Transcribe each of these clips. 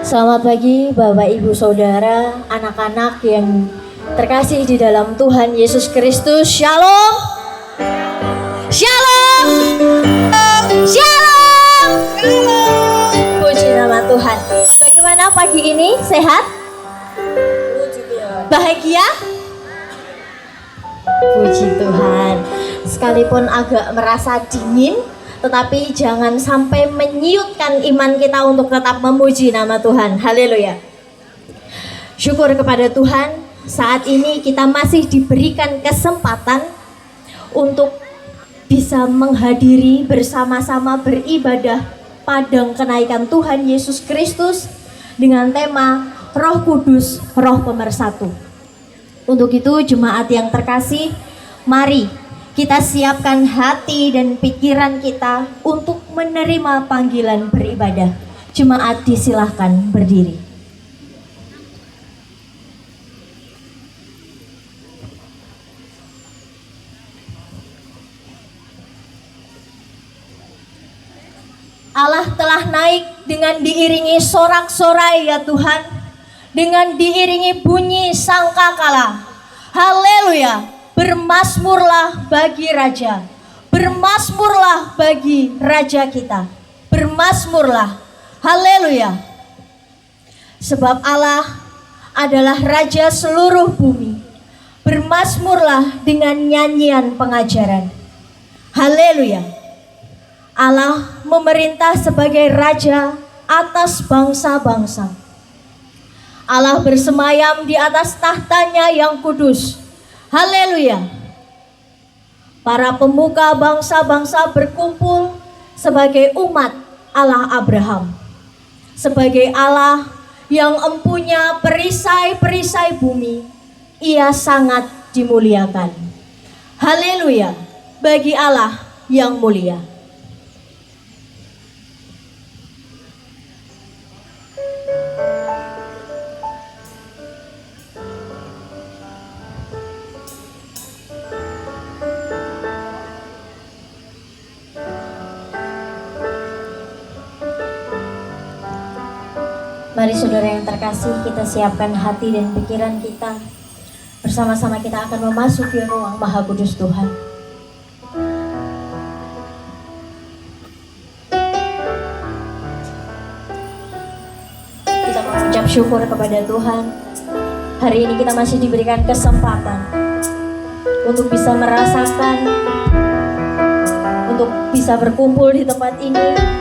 Selamat pagi Bapak Ibu Saudara, anak-anak yang terkasih di dalam Tuhan Yesus Kristus. Shalom. Shalom. Shalom. Puji nama Tuhan. Bagaimana pagi ini? Sehat? Bahagia? Puji Tuhan. Sekalipun agak merasa dingin, tetapi jangan sampai menyiutkan iman kita untuk tetap memuji nama Tuhan. Haleluya. Syukur kepada Tuhan, saat ini kita masih diberikan kesempatan untuk bisa menghadiri bersama-sama beribadah padang kenaikan Tuhan Yesus Kristus dengan tema Roh Kudus, Roh Pemersatu. Untuk itu jemaat yang terkasih, mari kita siapkan hati dan pikiran kita untuk menerima panggilan beribadah. Jemaat disilahkan berdiri. Allah telah naik dengan diiringi sorak-sorai ya Tuhan, dengan diiringi bunyi sangkakala. Haleluya. Bermasmurlah bagi Raja, bermasmurlah bagi Raja kita, bermasmurlah, haleluya. Sebab Allah adalah Raja seluruh bumi, bermasmurlah dengan nyanyian pengajaran, haleluya. Allah memerintah sebagai Raja atas bangsa-bangsa. Allah bersemayam di atas tahtanya yang kudus. Haleluya. Para pemuka bangsa-bangsa berkumpul sebagai umat Allah Abraham, sebagai Allah yang empunya perisai-perisai bumi. Ia sangat dimuliakan. Haleluya bagi Allah yang mulia. Mari saudara yang terkasih, kita siapkan hati dan pikiran kita. Bersama-sama kita akan memasuki ruang Maha Kudus Tuhan. Kita mengucap syukur kepada Tuhan. Hari ini kita masih diberikan kesempatan untuk bisa merasakan, untuk bisa berkumpul di tempat ini.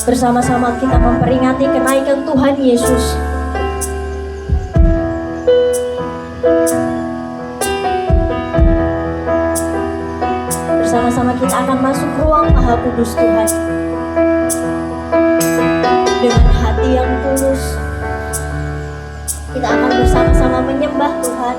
Bersama-sama kita memperingati kenaikan Tuhan Yesus. Bersama-sama kita akan masuk ruang Maha Kudus Tuhan dengan hati yang tulus. Kita akan bersama-sama menyembah Tuhan.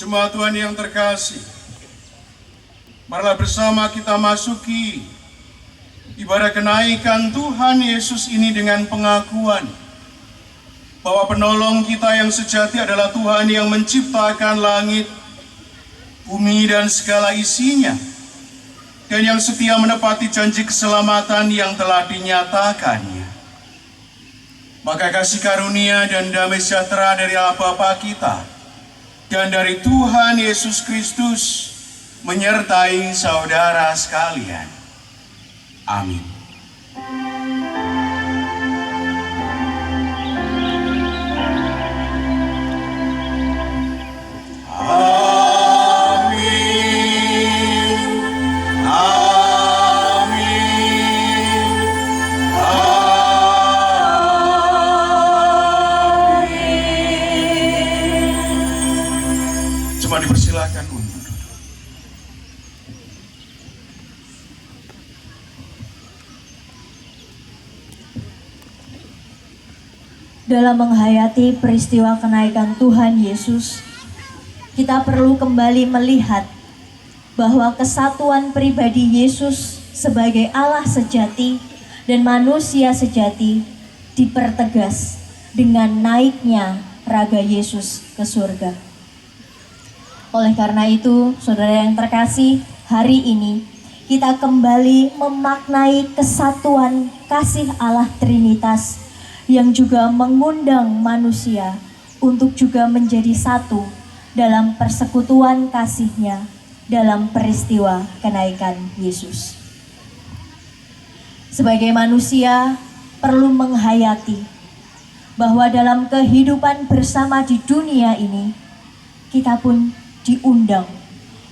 Jemaat Tuhan yang terkasih, marilah bersama kita masuki ibadah kenaikan Tuhan Yesus ini dengan pengakuan bahwa penolong kita yang sejati adalah Tuhan yang menciptakan langit, bumi dan segala isinya, dan yang setia menepati janji keselamatan yang telah dinyatakannya. Maka kasih karunia dan damai sejahtera dari Allah Bapa kita dan dari Tuhan Yesus Kristus menyertai saudara sekalian. Amin. Dipersilakan untuk duduk. Dalam menghayati peristiwa kenaikan Tuhan Yesus, kita perlu kembali melihat bahwa kesatuan pribadi Yesus sebagai Allah sejati dan manusia sejati dipertegas dengan naiknya raga Yesus ke surga. Oleh karena itu, saudara yang terkasih, hari ini kita kembali memaknai kesatuan kasih Allah Trinitas yang juga mengundang manusia untuk juga menjadi satu dalam persekutuan kasih-Nya dalam peristiwa kenaikan Yesus. Sebagai manusia perlu menghayati bahwa dalam kehidupan bersama di dunia ini kita pun diundang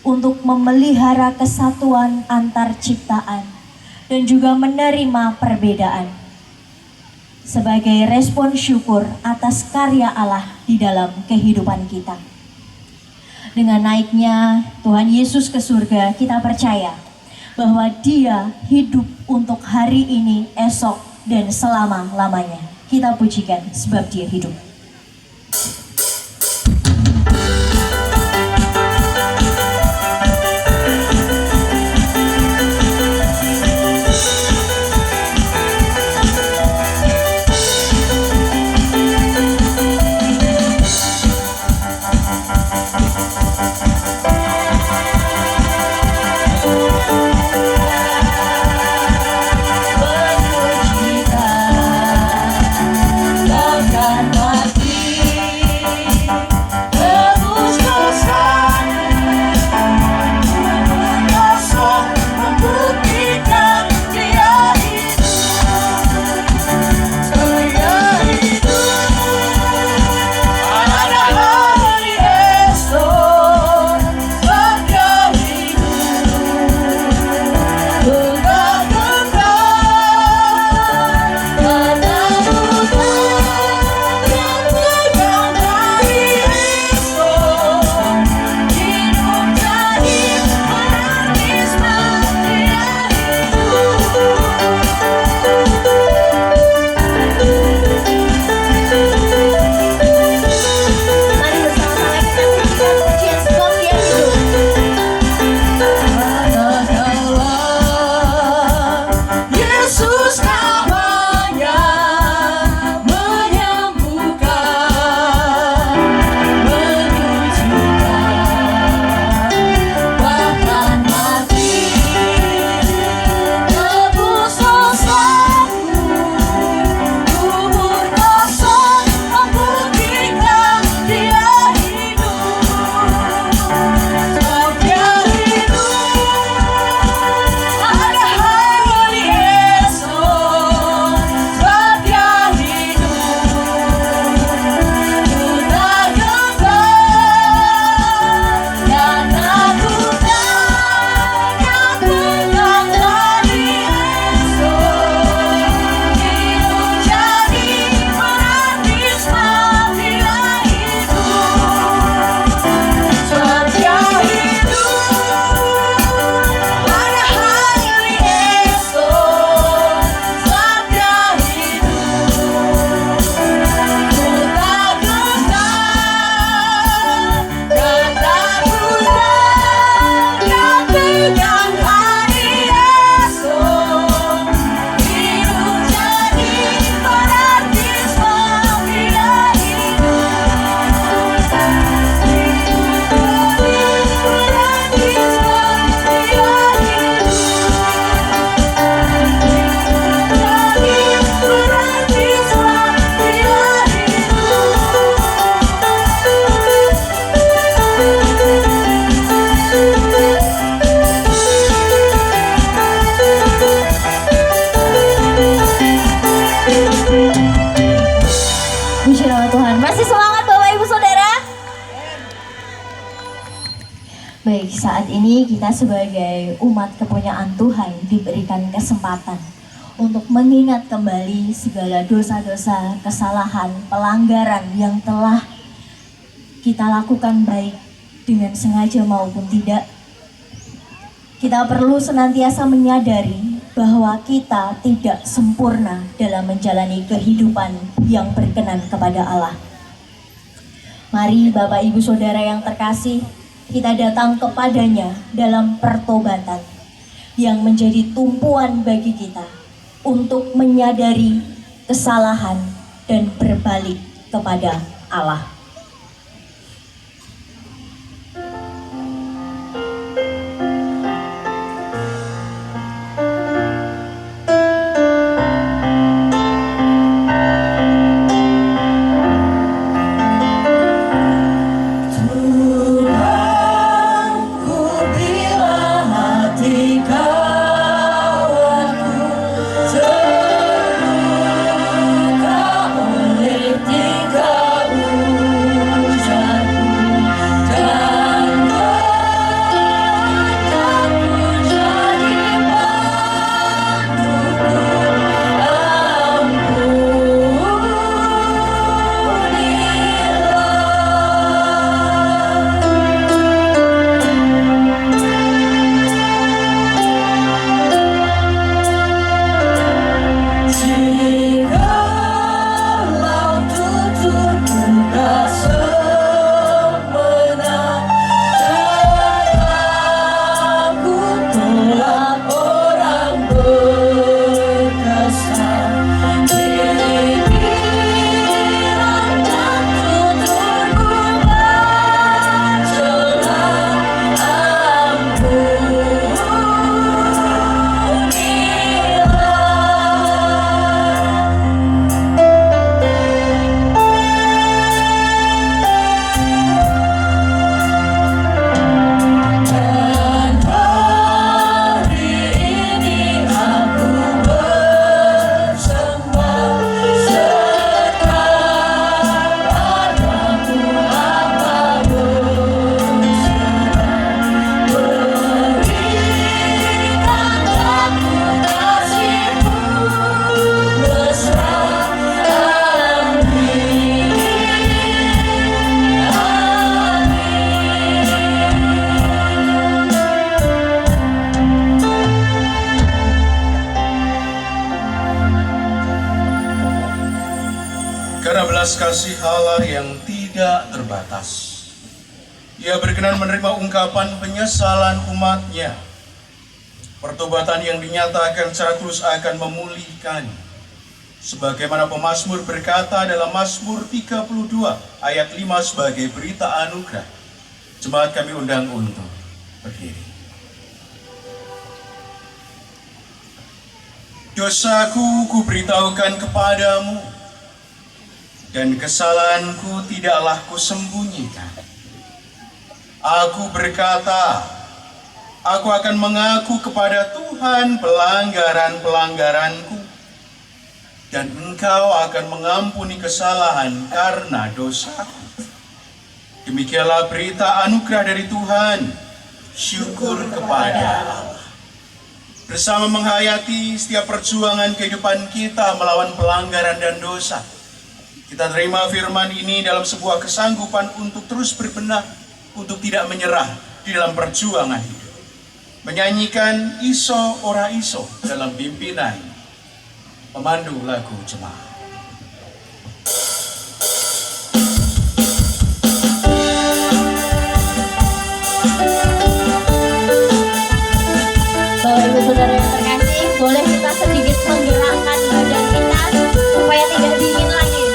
untuk memelihara kesatuan antar ciptaan dan juga menerima perbedaan sebagai respon syukur atas karya Allah di dalam kehidupan kita. Dengan naiknya Tuhan Yesus ke surga, kita percaya bahwa Dia hidup untuk hari ini, esok, dan selama-lamanya. Kita pujikan sebab Dia hidup. Kau kan mati Baik, saat ini kita sebagai umat kepunyaan Tuhan diberikan kesempatan untuk mengingat kembali segala dosa-dosa, kesalahan, pelanggaran yang telah kita lakukan baik dengan sengaja maupun tidak. Kita perlu senantiasa menyadari bahwa kita tidak sempurna dalam menjalani kehidupan yang berkenan kepada Allah. Mari Bapak Ibu Saudara yang terkasih, kita datang kepadanya dalam pertobatan yang menjadi tumpuan bagi kita untuk menyadari kesalahan dan berbalik kepada Allah. Karena belas kasih Allah yang tidak terbatas, Ia berkenan menerima ungkapan penyesalan umatnya. Pertobatan yang dinyatakan secara tulus akan memulihkan. Sebagaimana pemazmur berkata dalam Mazmur 32 ayat 5 sebagai berita anugerah. Jemaat kami undang untuk berdiri. Dosaku kuberitahukan kepadamu, dan kesalahanku tidaklah kusembunyikan. Aku berkata, aku akan mengaku kepada Tuhan pelanggaran-pelanggaranku, dan Engkau akan mengampuni kesalahan karena dosaku. Demikianlah berita anugerah dari Tuhan. Syukur kepada Allah. Bersama menghayati setiap perjuangan kehidupan kita melawan pelanggaran dan dosa, kita terima firman ini dalam sebuah kesanggupan untuk terus berbenah, untuk tidak menyerah di dalam perjuangan hidup. Menyanyikan Iso Ora Iso dalam pimpinan pemandu lagu jemaat. Bapak Ibu Saudara yang terkasih, boleh kita sedikit menggerakkan badan kita supaya tidak dingin lagi.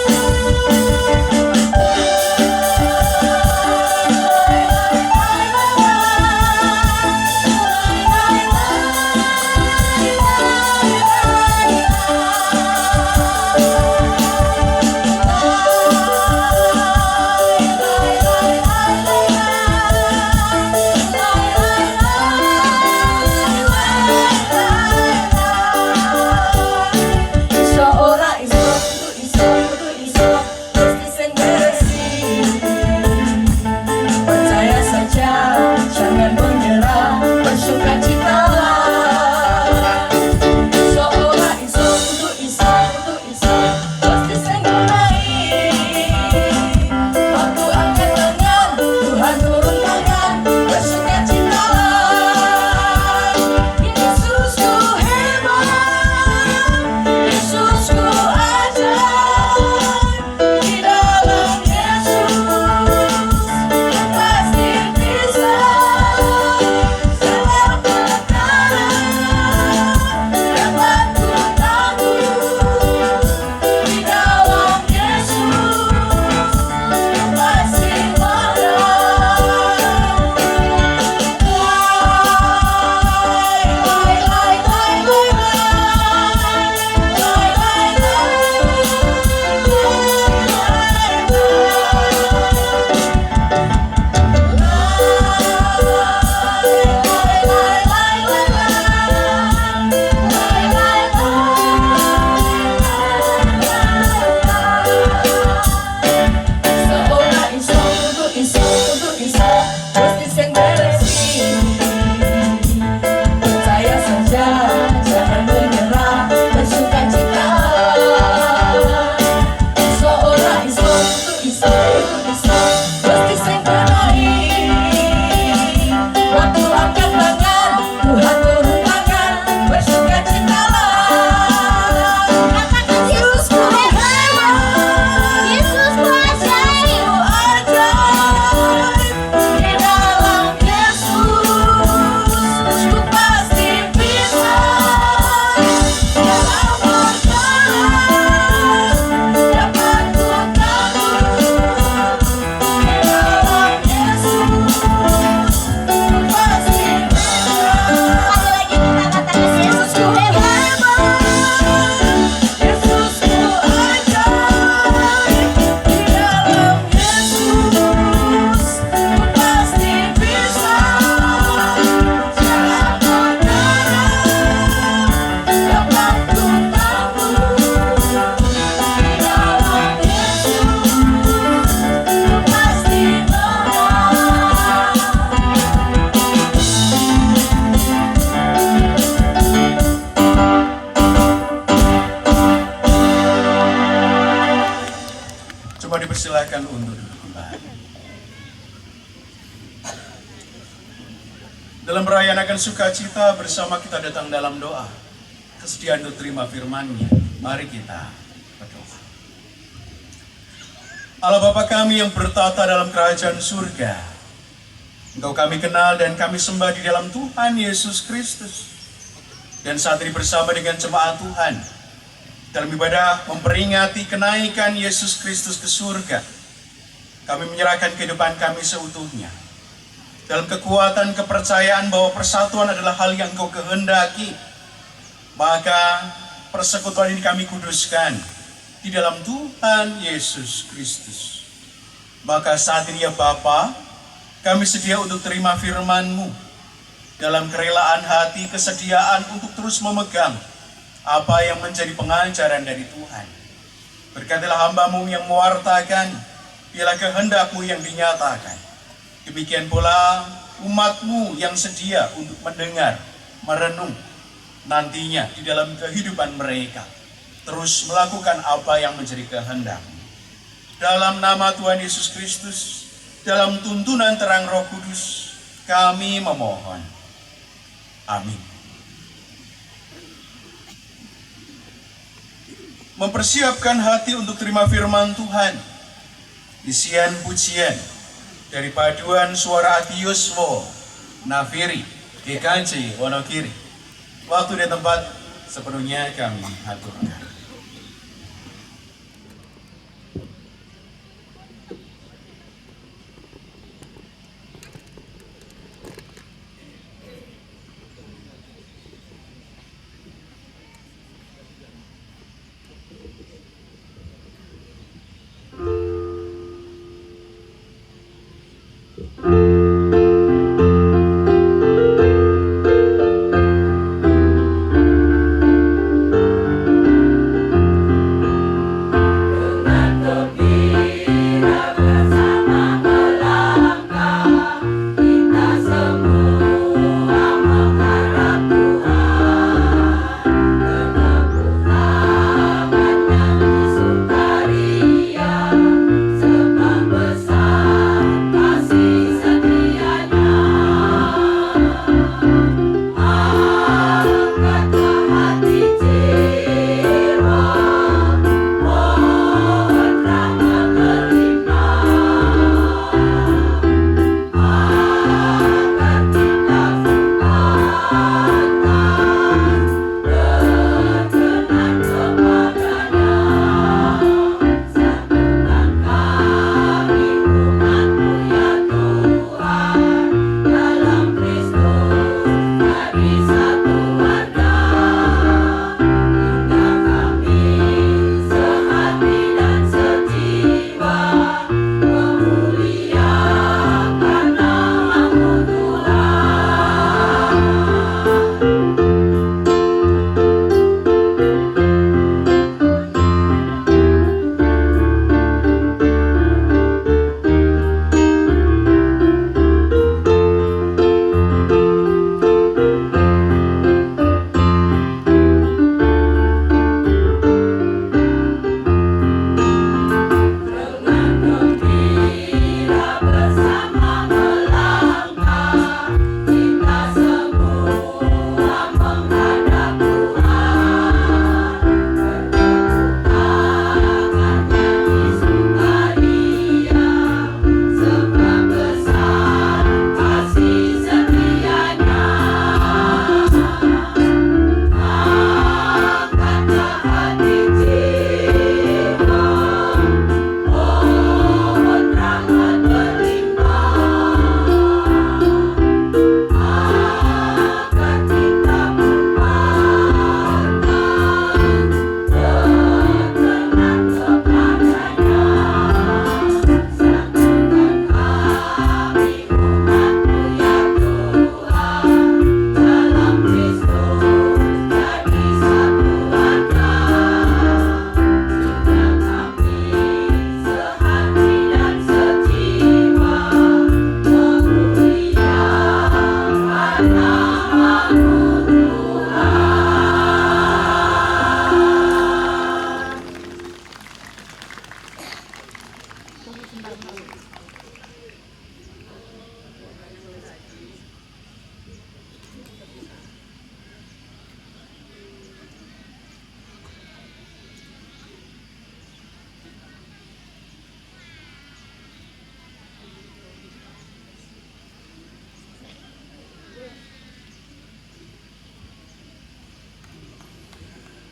Mohon dipersilakan untuk duduk kembali. Dalam merayakan sukacita bersama kita datang dalam doa. Kesediaan untuk terima firman-Nya. Mari kita berdoa. Allah Bapa kami yang bertata dalam kerajaan surga, Engkau kami kenal dan kami sembah di dalam Tuhan Yesus Kristus. Dan saat ini bersama dengan jemaat Tuhan, dalam ibadah memperingati kenaikan Yesus Kristus ke surga, kami menyerahkan kehidupan kami seutuhnya. Dalam kekuatan kepercayaan bahwa persatuan adalah hal yang Engkau kehendaki, maka persekutuan ini kami kuduskan di dalam Tuhan Yesus Kristus. Maka saat ini ya Bapa, kami sedia untuk terima firman-Mu dalam kerelaan hati, kesediaan untuk terus memegang apa yang menjadi pengajaran dari Tuhan. Berkatilah hamba-Mu yang mewartakan, biarlah kehendak-Mu yang dinyatakan. Demikian pula umat-Mu yang sedia untuk mendengar, merenung nantinya di dalam kehidupan mereka, terus melakukan apa yang menjadi kehendak-Mu. Dalam nama Tuhan Yesus Kristus, dalam tuntunan terang Roh Kudus, kami memohon. Amin. Mempersiapkan hati untuk terima firman Tuhan, isian pujian dari paduan suara Atiuswo Nafiri GKJ Wonogiri. Waktu dan tempat sepenuhnya kami aturkan.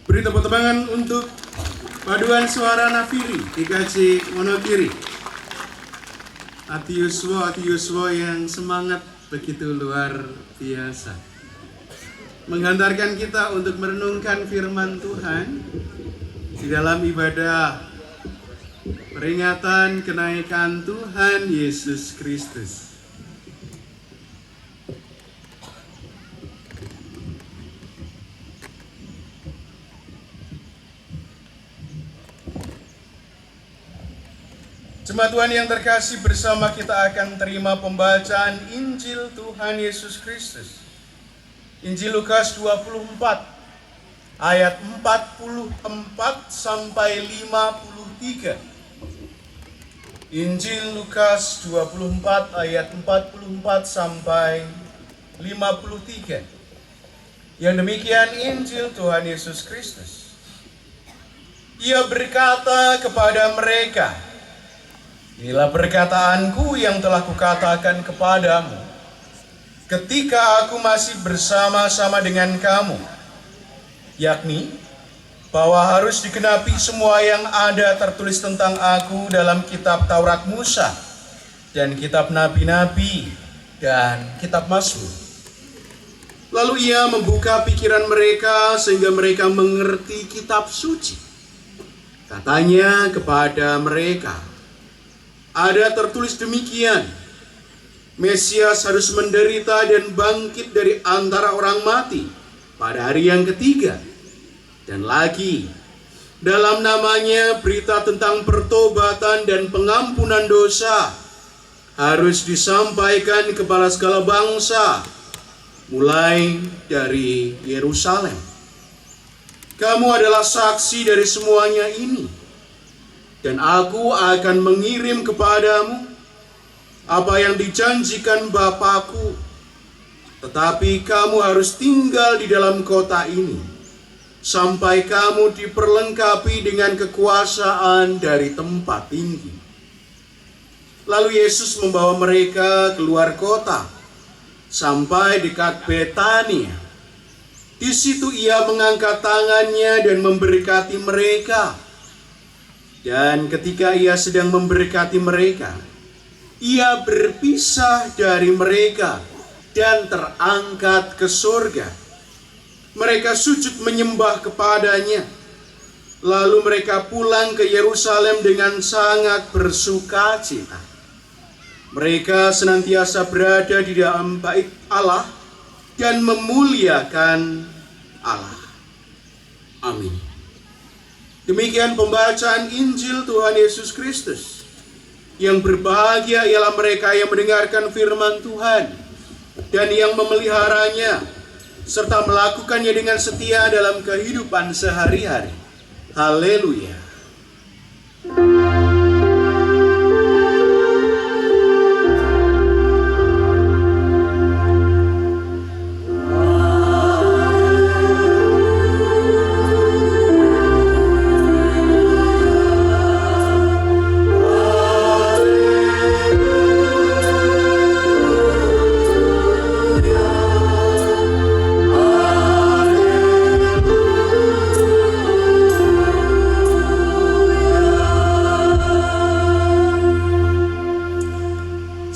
Beri tepuk tangan untuk paduan suara Nafiri GKJ Wonogiri. Ati Yuswo yang semangat begitu luar biasa, menghantarkan kita untuk merenungkan firman Tuhan di dalam ibadah peringatan kenaikan Tuhan Yesus Kristus. Jemaat Tuhan yang terkasih, bersama kita akan terima pembacaan Injil Tuhan Yesus Kristus. Injil Lukas 24 ayat 44 sampai 53. Injil Lukas 24 ayat 44 sampai 53. Yang demikian Injil Tuhan Yesus Kristus. Ia berkata kepada mereka, "Inilah perkataanku yang telah kukatakan kepadamu ketika aku masih bersama-sama dengan kamu, yakni bahwa harus digenapi semua yang ada tertulis tentang aku dalam kitab Taurat Musa dan kitab Nabi-Nabi dan kitab Mazmur." Lalu ia membuka pikiran mereka sehingga mereka mengerti kitab suci. Katanya kepada mereka, "Ada tertulis demikian, Mesias harus menderita dan bangkit dari antara orang mati pada hari yang ketiga. Dan lagi, dalam namanya berita tentang pertobatan dan pengampunan dosa harus disampaikan kepada segala bangsa, mulai dari Yerusalem. Kamu adalah saksi dari semuanya ini. Dan aku akan mengirim kepadamu apa yang dijanjikan Bapakku. Tetapi kamu harus tinggal di dalam kota ini sampai kamu diperlengkapi dengan kekuasaan dari tempat tinggi." Lalu Yesus membawa mereka keluar kota sampai dekat Betania. Di situ ia mengangkat tangannya dan memberkati mereka. Dan ketika ia sedang memberkati mereka, ia berpisah dari mereka dan terangkat ke surga. Mereka sujud menyembah kepadanya. Lalu mereka pulang ke Yerusalem dengan sangat bersukacita. Mereka senantiasa berada di dalam bait Allah dan memuliakan Allah. Amin. Demikian pembacaan Injil Tuhan Yesus Kristus. Yang berbahagia ialah mereka yang mendengarkan firman Tuhan dan yang memeliharanya serta melakukannya dengan setia dalam kehidupan sehari-hari. Haleluya.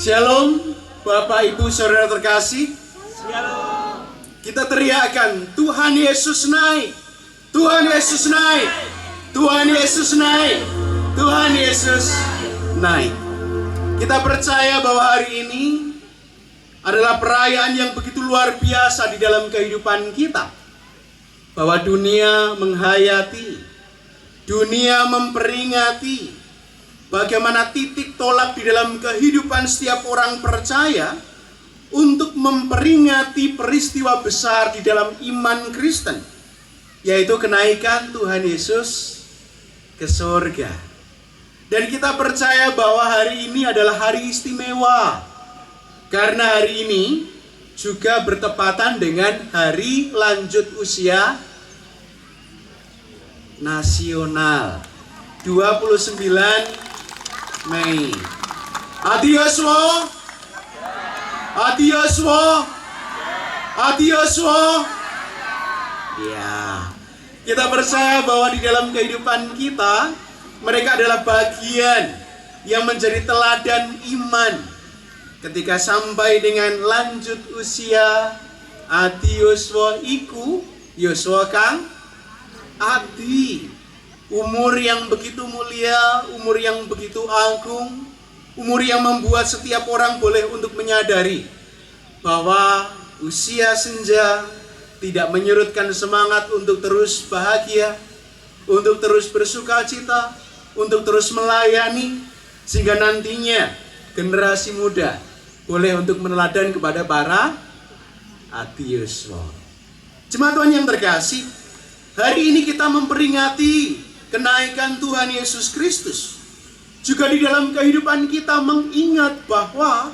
Shalom, Bapak Ibu Saudara terkasih. Shalom. Kita teriakkan, Tuhan Yesus naik, Tuhan Yesus naik, Tuhan Yesus naik, Tuhan Yesus naik. Kita percaya bahwa hari ini adalah perayaan yang begitu luar biasa di dalam kehidupan kita. Bahwa dunia menghayati, dunia memperingati bagaimana titik tolak di dalam kehidupan setiap orang percaya untuk memperingati peristiwa besar di dalam iman Kristen, yaitu kenaikan Tuhan Yesus ke surga. Dan kita percaya bahwa hari ini adalah hari istimewa, karena hari ini juga bertepatan dengan hari lanjut usia nasional 29 Mei. Ati Yosua, Ati Yosua, Ati Yosua. Ya, Kita percaya bahwa di dalam kehidupan kita, mereka adalah bagian yang menjadi teladan iman. Ketika sampai dengan lanjut usia, ati Yosua iku, Yosua kang ati. Umur yang begitu mulia, umur yang begitu agung, umur yang membuat setiap orang boleh untuk menyadari bahwa usia senja tidak menyurutkan semangat untuk terus bahagia, untuk terus bersuka cita, untuk terus melayani, sehingga nantinya generasi muda boleh untuk meneladan kepada para ati Yosua. Jemaat Tuhan yang terkasih, hari ini kita memperingati kenaikan Tuhan Yesus Kristus. Juga di dalam kehidupan kita mengingat bahwa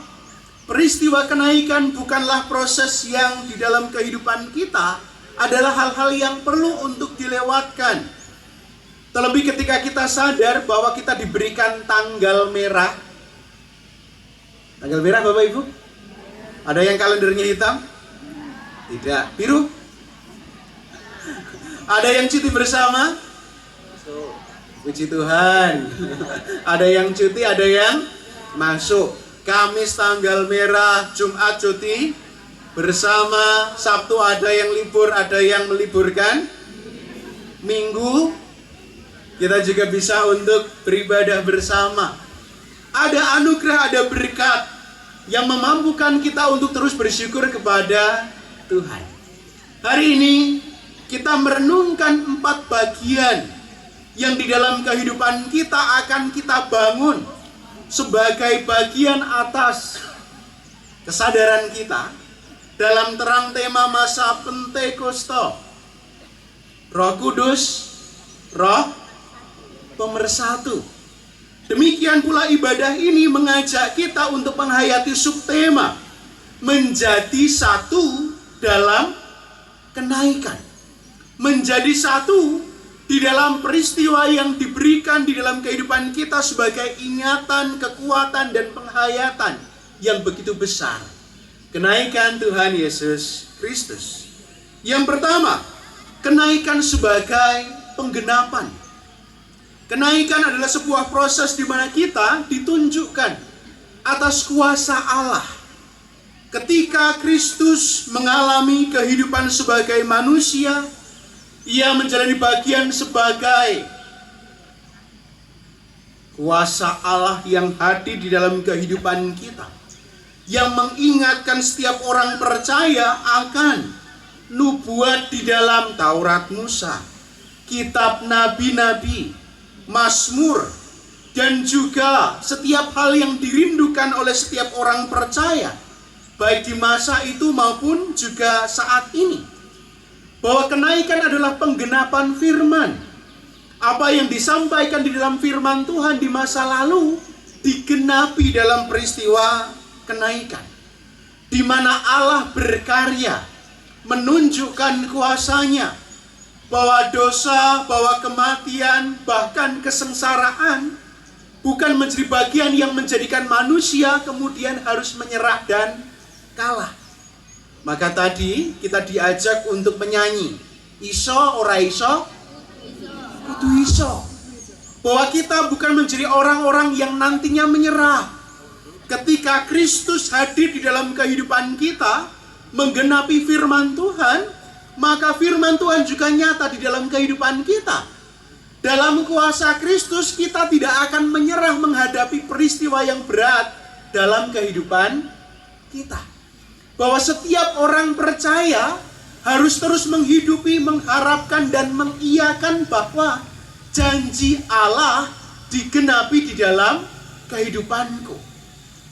peristiwa kenaikan bukanlah proses yang di dalam kehidupan kita adalah hal-hal yang perlu untuk dilewatkan. Terlebih ketika kita sadar bahwa kita diberikan tanggal merah. Tanggal merah Bapak Ibu? Ada yang kalendernya hitam? Tidak. Biru? Ada yang cuti bersama? Puji Tuhan. Ada yang cuti, ada yang masuk. Kamis tanggal merah, Jumat cuti bersama, Sabtu ada yang libur, ada yang meliburkan. Minggu kita juga bisa untuk beribadah bersama. Ada anugerah, ada berkat yang memampukan kita untuk terus bersyukur kepada Tuhan. Hari ini kita merenungkan 4 bagian yang di dalam kehidupan kita akan kita bangun sebagai bagian atas kesadaran kita dalam terang tema masa Pentakosta. Roh Kudus, Roh Pemersatu. Demikian pula ibadah ini mengajak kita untuk menghayati subtema menjadi satu dalam kenaikan. Menjadi satu di dalam peristiwa yang diberikan di dalam kehidupan kita sebagai ingatan, kekuatan, dan penghayatan yang begitu besar. Kenaikan Tuhan Yesus Kristus. Yang pertama, kenaikan sebagai penggenapan. Kenaikan adalah sebuah proses di mana kita ditunjukkan atas kuasa Allah. Ketika Kristus mengalami kehidupan sebagai manusia, Ia menjalani bagian sebagai kuasa Allah yang hadir di dalam kehidupan kita, yang mengingatkan setiap orang percaya akan nubuat di dalam Taurat Musa, kitab nabi-nabi, Mazmur, dan juga setiap hal yang dirindukan oleh setiap orang percaya, baik di masa itu maupun juga saat ini. Bahwa kenaikan adalah penggenapan firman. Apa yang disampaikan di dalam firman Tuhan di masa lalu digenapi dalam peristiwa kenaikan, di mana Allah berkarya menunjukkan kuasanya, bahwa dosa, bahwa kematian, bahkan kesengsaraan bukan menjadi bagian yang menjadikan manusia kemudian harus menyerah dan kalah. Maka tadi kita diajak untuk menyanyi iso ora iso kudu iso. Bahwa kita bukan menjadi orang-orang yang nantinya menyerah. Ketika Kristus hadir di dalam kehidupan kita, menggenapi firman Tuhan, maka firman Tuhan juga nyata di dalam kehidupan kita. Dalam kuasa Kristus kita tidak akan menyerah menghadapi peristiwa yang berat dalam kehidupan kita. Bahwa setiap orang percaya harus terus menghidupi, mengharapkan, dan mengiyakan bahwa janji Allah digenapi di dalam kehidupanku.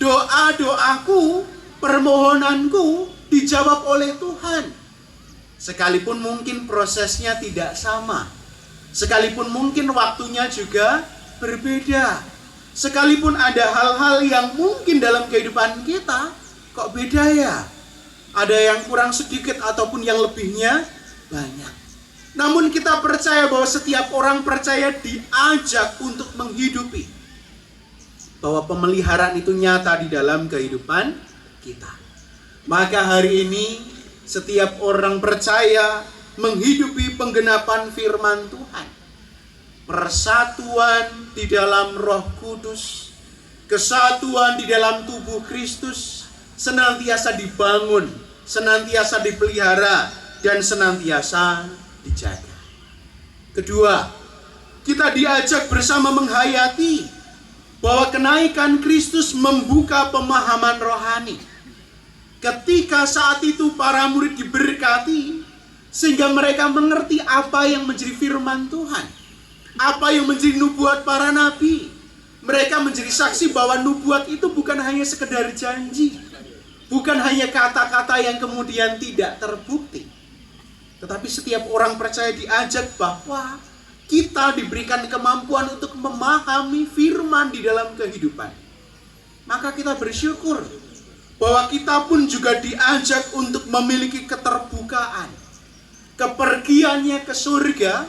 Doa-doaku, permohonanku dijawab oleh Tuhan. Sekalipun mungkin prosesnya tidak sama, sekalipun mungkin waktunya juga berbeda, sekalipun ada hal-hal yang mungkin dalam kehidupan kita kok beda ya, ada yang kurang sedikit ataupun yang lebihnya banyak. Namun kita percaya bahwa setiap orang percaya diajak untuk menghidupi bahwa pemeliharaan itu nyata di dalam kehidupan kita. Maka hari ini setiap orang percaya menghidupi penggenapan firman Tuhan. Persatuan di dalam Roh Kudus, kesatuan di dalam tubuh Kristus senantiasa dibangun, senantiasa dipelihara, dan senantiasa dijaga. Kedua, kita diajak bersama menghayati bahwa kenaikan Kristus membuka pemahaman rohani. Ketika saat itu para murid diberkati, sehingga mereka mengerti apa yang menjadi firman Tuhan, apa yang menjadi nubuat para nabi. Mereka menjadi saksi bahwa nubuat itu bukan hanya sekedar janji, bukan hanya kata-kata yang kemudian tidak terbukti. Tetapi setiap orang percaya diajak bahwa kita diberikan kemampuan untuk memahami firman di dalam kehidupan. Maka kita bersyukur bahwa kita pun juga diajak untuk memiliki keterbukaan. Kepergiannya ke surga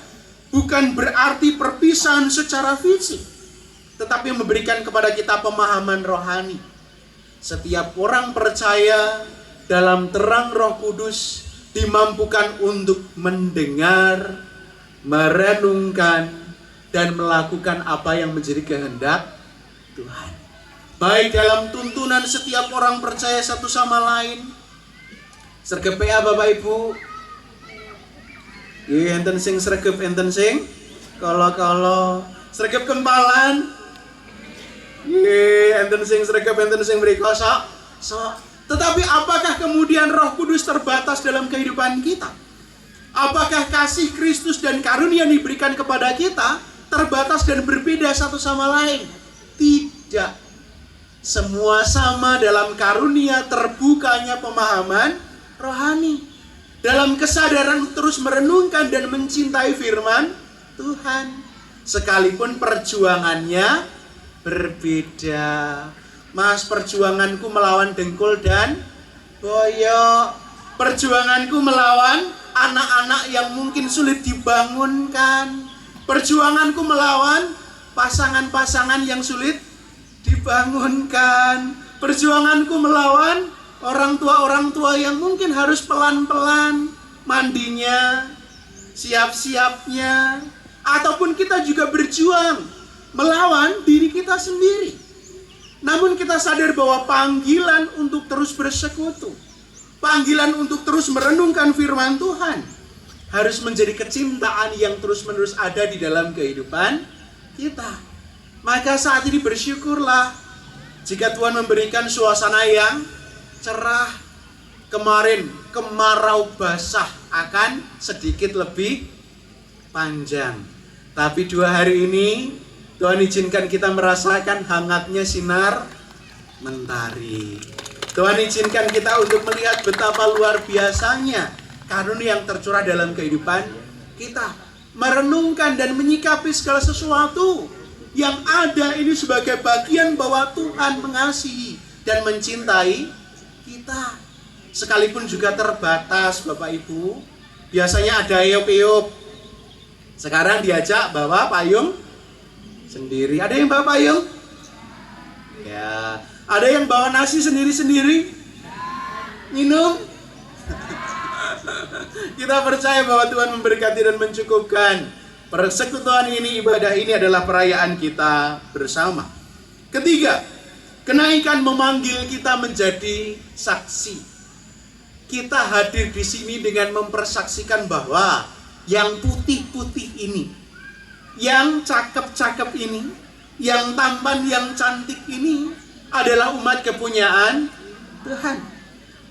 bukan berarti perpisahan secara fisik, tetapi memberikan kepada kita pemahaman rohani. Setiap orang percaya dalam terang Roh Kudus dimampukan untuk mendengar, merenungkan, dan melakukan apa yang menjadi kehendak Tuhan. Baik dalam tuntunan setiap orang percaya satu sama lain. Sregep PA Bapak Ibu. Enten sing sregep, enten sing kalau sregep kempalan. Enten sing sregep, enten sing mriko sok. Tetapi apakah kemudian Roh Kudus terbatas dalam kehidupan kita? Apakah kasih Kristus dan karunia yang diberikan kepada kita terbatas dan berbeda satu sama lain? Tidak. Semua sama dalam karunia terbukanya pemahaman rohani. Dalam kesadaran terus merenungkan dan mencintai firman Tuhan. Sekalipun perjuangannya berbeda. Mas, perjuanganku melawan dengkul dan boyok. Perjuanganku melawan anak-anak yang mungkin sulit dibangunkan. Perjuanganku melawan pasangan-pasangan yang sulit dibangunkan. Perjuanganku melawan orang tua yang mungkin harus pelan-pelan mandinya, siap-siapnya. Ataupun kita juga berjuang melawan diri kita sendiri. Namun kita sadar bahwa panggilan untuk terus bersekutu, panggilan untuk terus merenungkan firman Tuhan harus menjadi kecintaan yang terus-menerus ada di dalam kehidupan kita. Maka saat ini bersyukurlah jika Tuhan memberikan suasana yang cerah. Kemarin kemarau basah akan sedikit lebih panjang. Tapi 2 hari ini Tuhan izinkan kita merasakan hangatnya sinar mentari. Tuhan izinkan kita untuk melihat betapa luar biasanya karunia yang tercurah dalam kehidupan kita. Merenungkan dan menyikapi segala sesuatu yang ada ini sebagai bagian bahwa Tuhan mengasihi dan mencintai kita. Sekalipun juga terbatas Bapak Ibu. Biasanya ada eop-eop. Sekarang diajak bawa payung sendiri. Ada yang bawa payung? Ya. Ada yang bawa nasi sendiri-sendiri? Minum? Kita percaya bahwa Tuhan memberkati dan mencukupkan. Persekutuan ini, ibadah ini adalah perayaan kita bersama. Ketiga, kenaikan memanggil kita menjadi saksi. Kita hadir di sini dengan mempersaksikan bahwa yang putih-putih ini, yang cakep-cakep ini, yang tampan, yang cantik ini adalah umat kepunyaan Tuhan.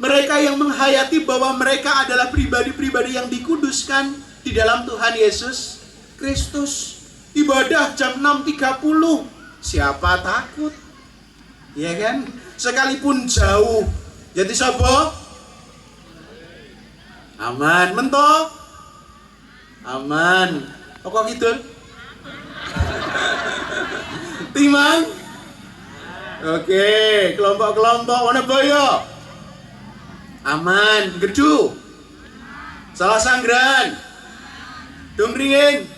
Mereka yang menghayati bahwa mereka adalah pribadi-pribadi yang dikuduskan di dalam Tuhan Yesus Kristus. Ibadah jam 6.30. Siapa takut? Ya kan? Sekalipun jauh. Jadi sobo? Aman. Mentok? Aman. Kok gitu? Timang? Oke, kelompok-kelompok warna boyo. Aman. Gedu? Salah Sanggeran? Dungringin?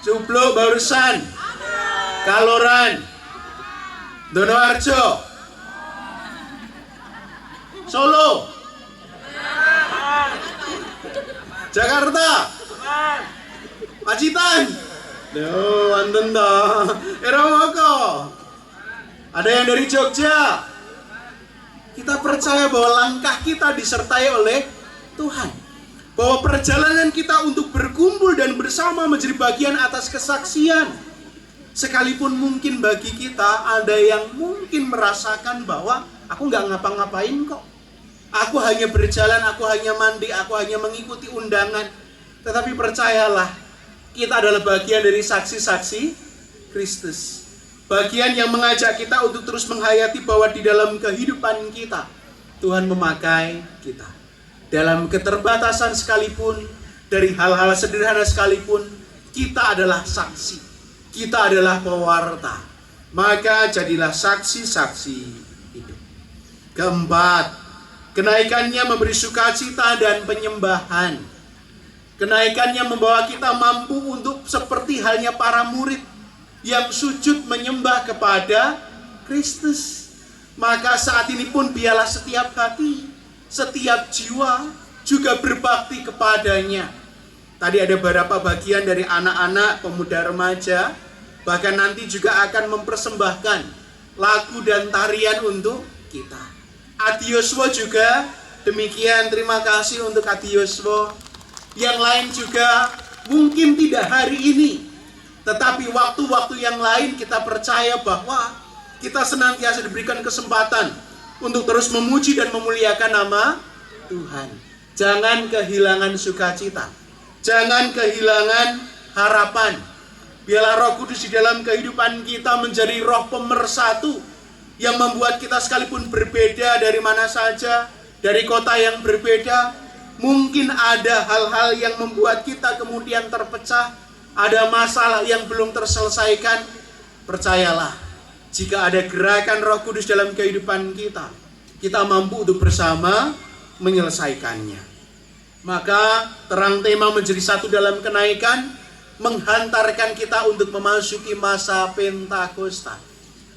Cuplo Barusan? Kaloran? Donoarjo? Solo? Jakarta. Pacitan. Duh, wonten to. Erawoko. Ada yang dari Jogja. Kita percaya bahwa langkah kita disertai oleh Tuhan. Bahwa perjalanan kita untuk berkumpul dan bersama menjadi bagian atas kesaksian. Sekalipun mungkin bagi kita ada yang mungkin merasakan bahwa aku nggak ngapa-ngapain kok. Aku hanya berjalan, aku hanya mandi, aku hanya mengikuti undangan. Tetapi percayalah, kita adalah bagian dari saksi-saksi Kristus. Bagian yang mengajak kita untuk terus menghayati bahwa di dalam kehidupan kita, Tuhan memakai kita. Dalam keterbatasan sekalipun, dari hal-hal sederhana sekalipun, kita adalah saksi. Kita adalah pewarta. Maka jadilah saksi-saksi hidup. Keempat, kenaikannya memberi sukacita dan penyembahan. Kenaikannya membawa kita mampu untuk seperti halnya para murid yang sujud menyembah kepada Kristus. Maka saat ini pun biarlah setiap hati, setiap jiwa juga berbakti kepadanya. Tadi ada beberapa bagian dari anak-anak, pemuda remaja, bahkan nanti juga akan mempersembahkan lagu dan tarian untuk kita. Adi Yoswo juga demikian, terima kasih untuk Adi Yoswo. Yang lain juga mungkin tidak hari ini, tetapi waktu-waktu yang lain kita percaya bahwa kita senantiasa diberikan kesempatan untuk terus memuji dan memuliakan nama Tuhan. Jangan kehilangan sukacita, jangan kehilangan harapan. Biarlah Roh Kudus di dalam kehidupan kita menjadi roh pemersatu yang membuat kita sekalipun berbeda dari mana saja, dari kota yang berbeda. Mungkin ada hal-hal yang membuat kita kemudian terpecah, ada masalah yang belum terselesaikan. Percayalah, jika ada gerakan Roh Kudus dalam kehidupan kita, kita mampu untuk bersama menyelesaikannya. Maka terang tema menjadi satu dalam kenaikan menghantarkan kita untuk memasuki masa Pentakosta,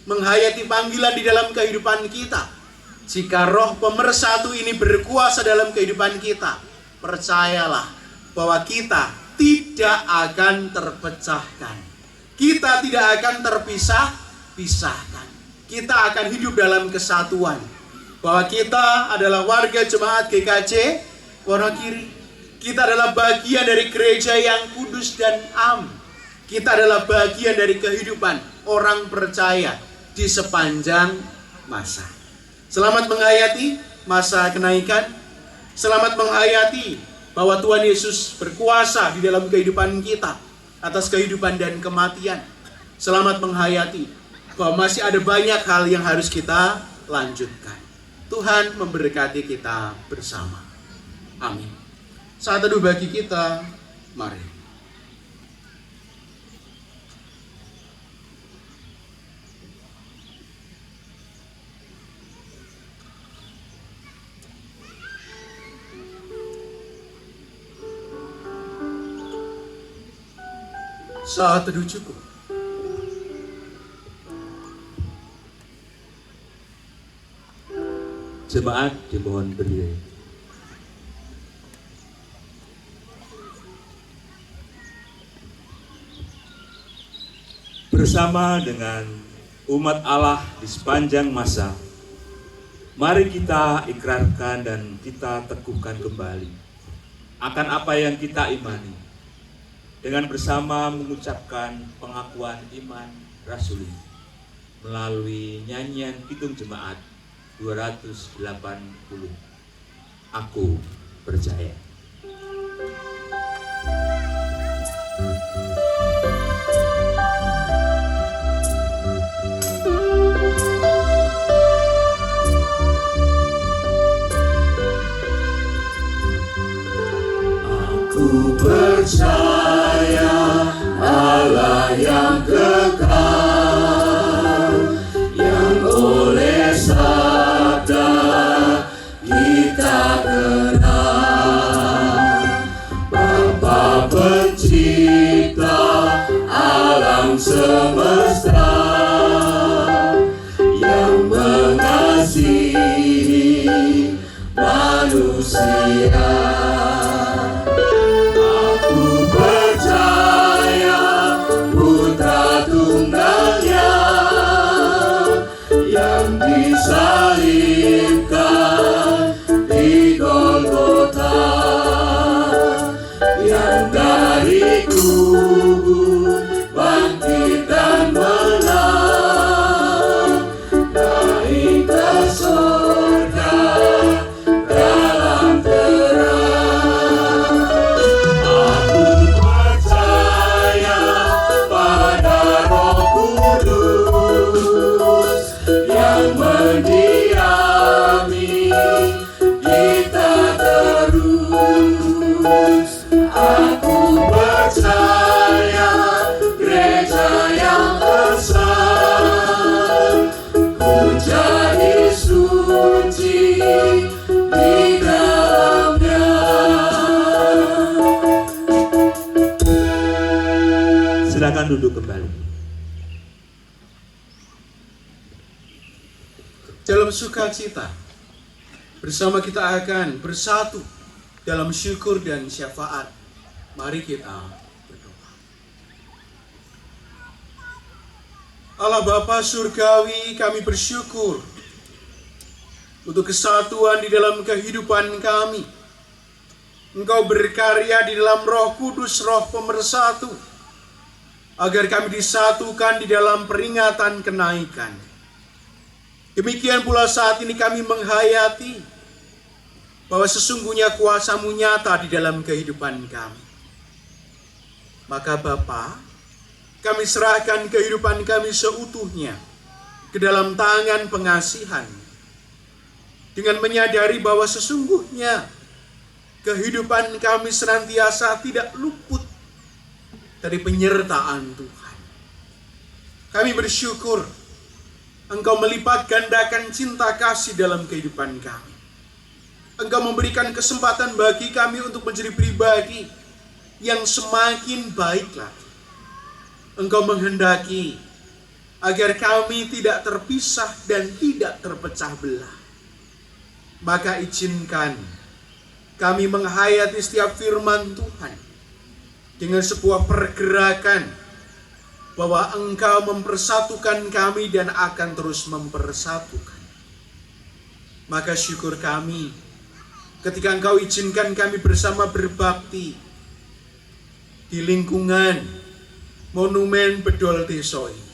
menghayati panggilan di dalam kehidupan kita. Jika roh pemersatu ini berkuasa dalam kehidupan kita, percayalah bahwa kita tidak akan terpecahkan. Kita tidak akan terpisah-pisahkan. Kita akan hidup dalam kesatuan. Bahwa kita adalah warga jemaat GKJ Wonogiri. Kita adalah bagian dari gereja yang kudus dan am. Kita adalah bagian dari kehidupan orang percaya di sepanjang masa. Selamat menghayati masa kenaikan. Selamat menghayati bahwa Tuhan Yesus berkuasa di dalam kehidupan kita atas kehidupan dan kematian. Selamat menghayati bahwa masih ada banyak hal yang harus kita lanjutkan. Tuhan memberkati kita bersama. Amin. Saat teduh bagi kita, mari. Saat teduh cukup. Jemaat dimohon berdiri. Bersama dengan umat Allah di sepanjang masa, mari kita ikrarkan dan kita teguhkan kembali akan apa yang kita imani, dengan bersama mengucapkan pengakuan iman rasuli melalui nyanyian Kidung Jemaat 280. Aku percaya. Aku percaya Allah yang kekal, yang oleh sabda kita kenal, Bapa pencipta alam semesta, yang mengasihi manusia. silakan duduk kembali. Dalam sukacita, bersama kita akan bersatu dalam syukur dan syafaat. Mari kita berdoa. Allah Bapa Surgawi, kami bersyukur untuk kesatuan di dalam kehidupan kami. Engkau berkarya di dalam Roh Kudus, Roh Pemersatu, agar kami disatukan di dalam peringatan kenaikan. Demikian pula saat ini kami menghayati bahwa sesungguhnya kuasa-Mu nyata di dalam kehidupan kami. Maka Bapa, kami serahkan kehidupan kami seutuhnya ke dalam tangan pengasihan, dengan menyadari bahwa sesungguhnya kehidupan kami senantiasa tidak luput dari penyertaan Tuhan. Kami bersyukur Engkau melipat gandakan cinta kasih dalam kehidupan kami. Engkau memberikan kesempatan bagi kami untuk menjadi pribadi yang semakin baik lagi. Engkau menghendaki agar kami tidak terpisah dan tidak terpecah belah. Maka izinkan kami menghayati setiap firman Tuhan dengan sebuah pergerakan bahwa Engkau mempersatukan kami dan akan terus mempersatukan. Maka syukur kami ketika Engkau izinkan kami bersama berbakti di lingkungan Monumen Bedol Deso ini.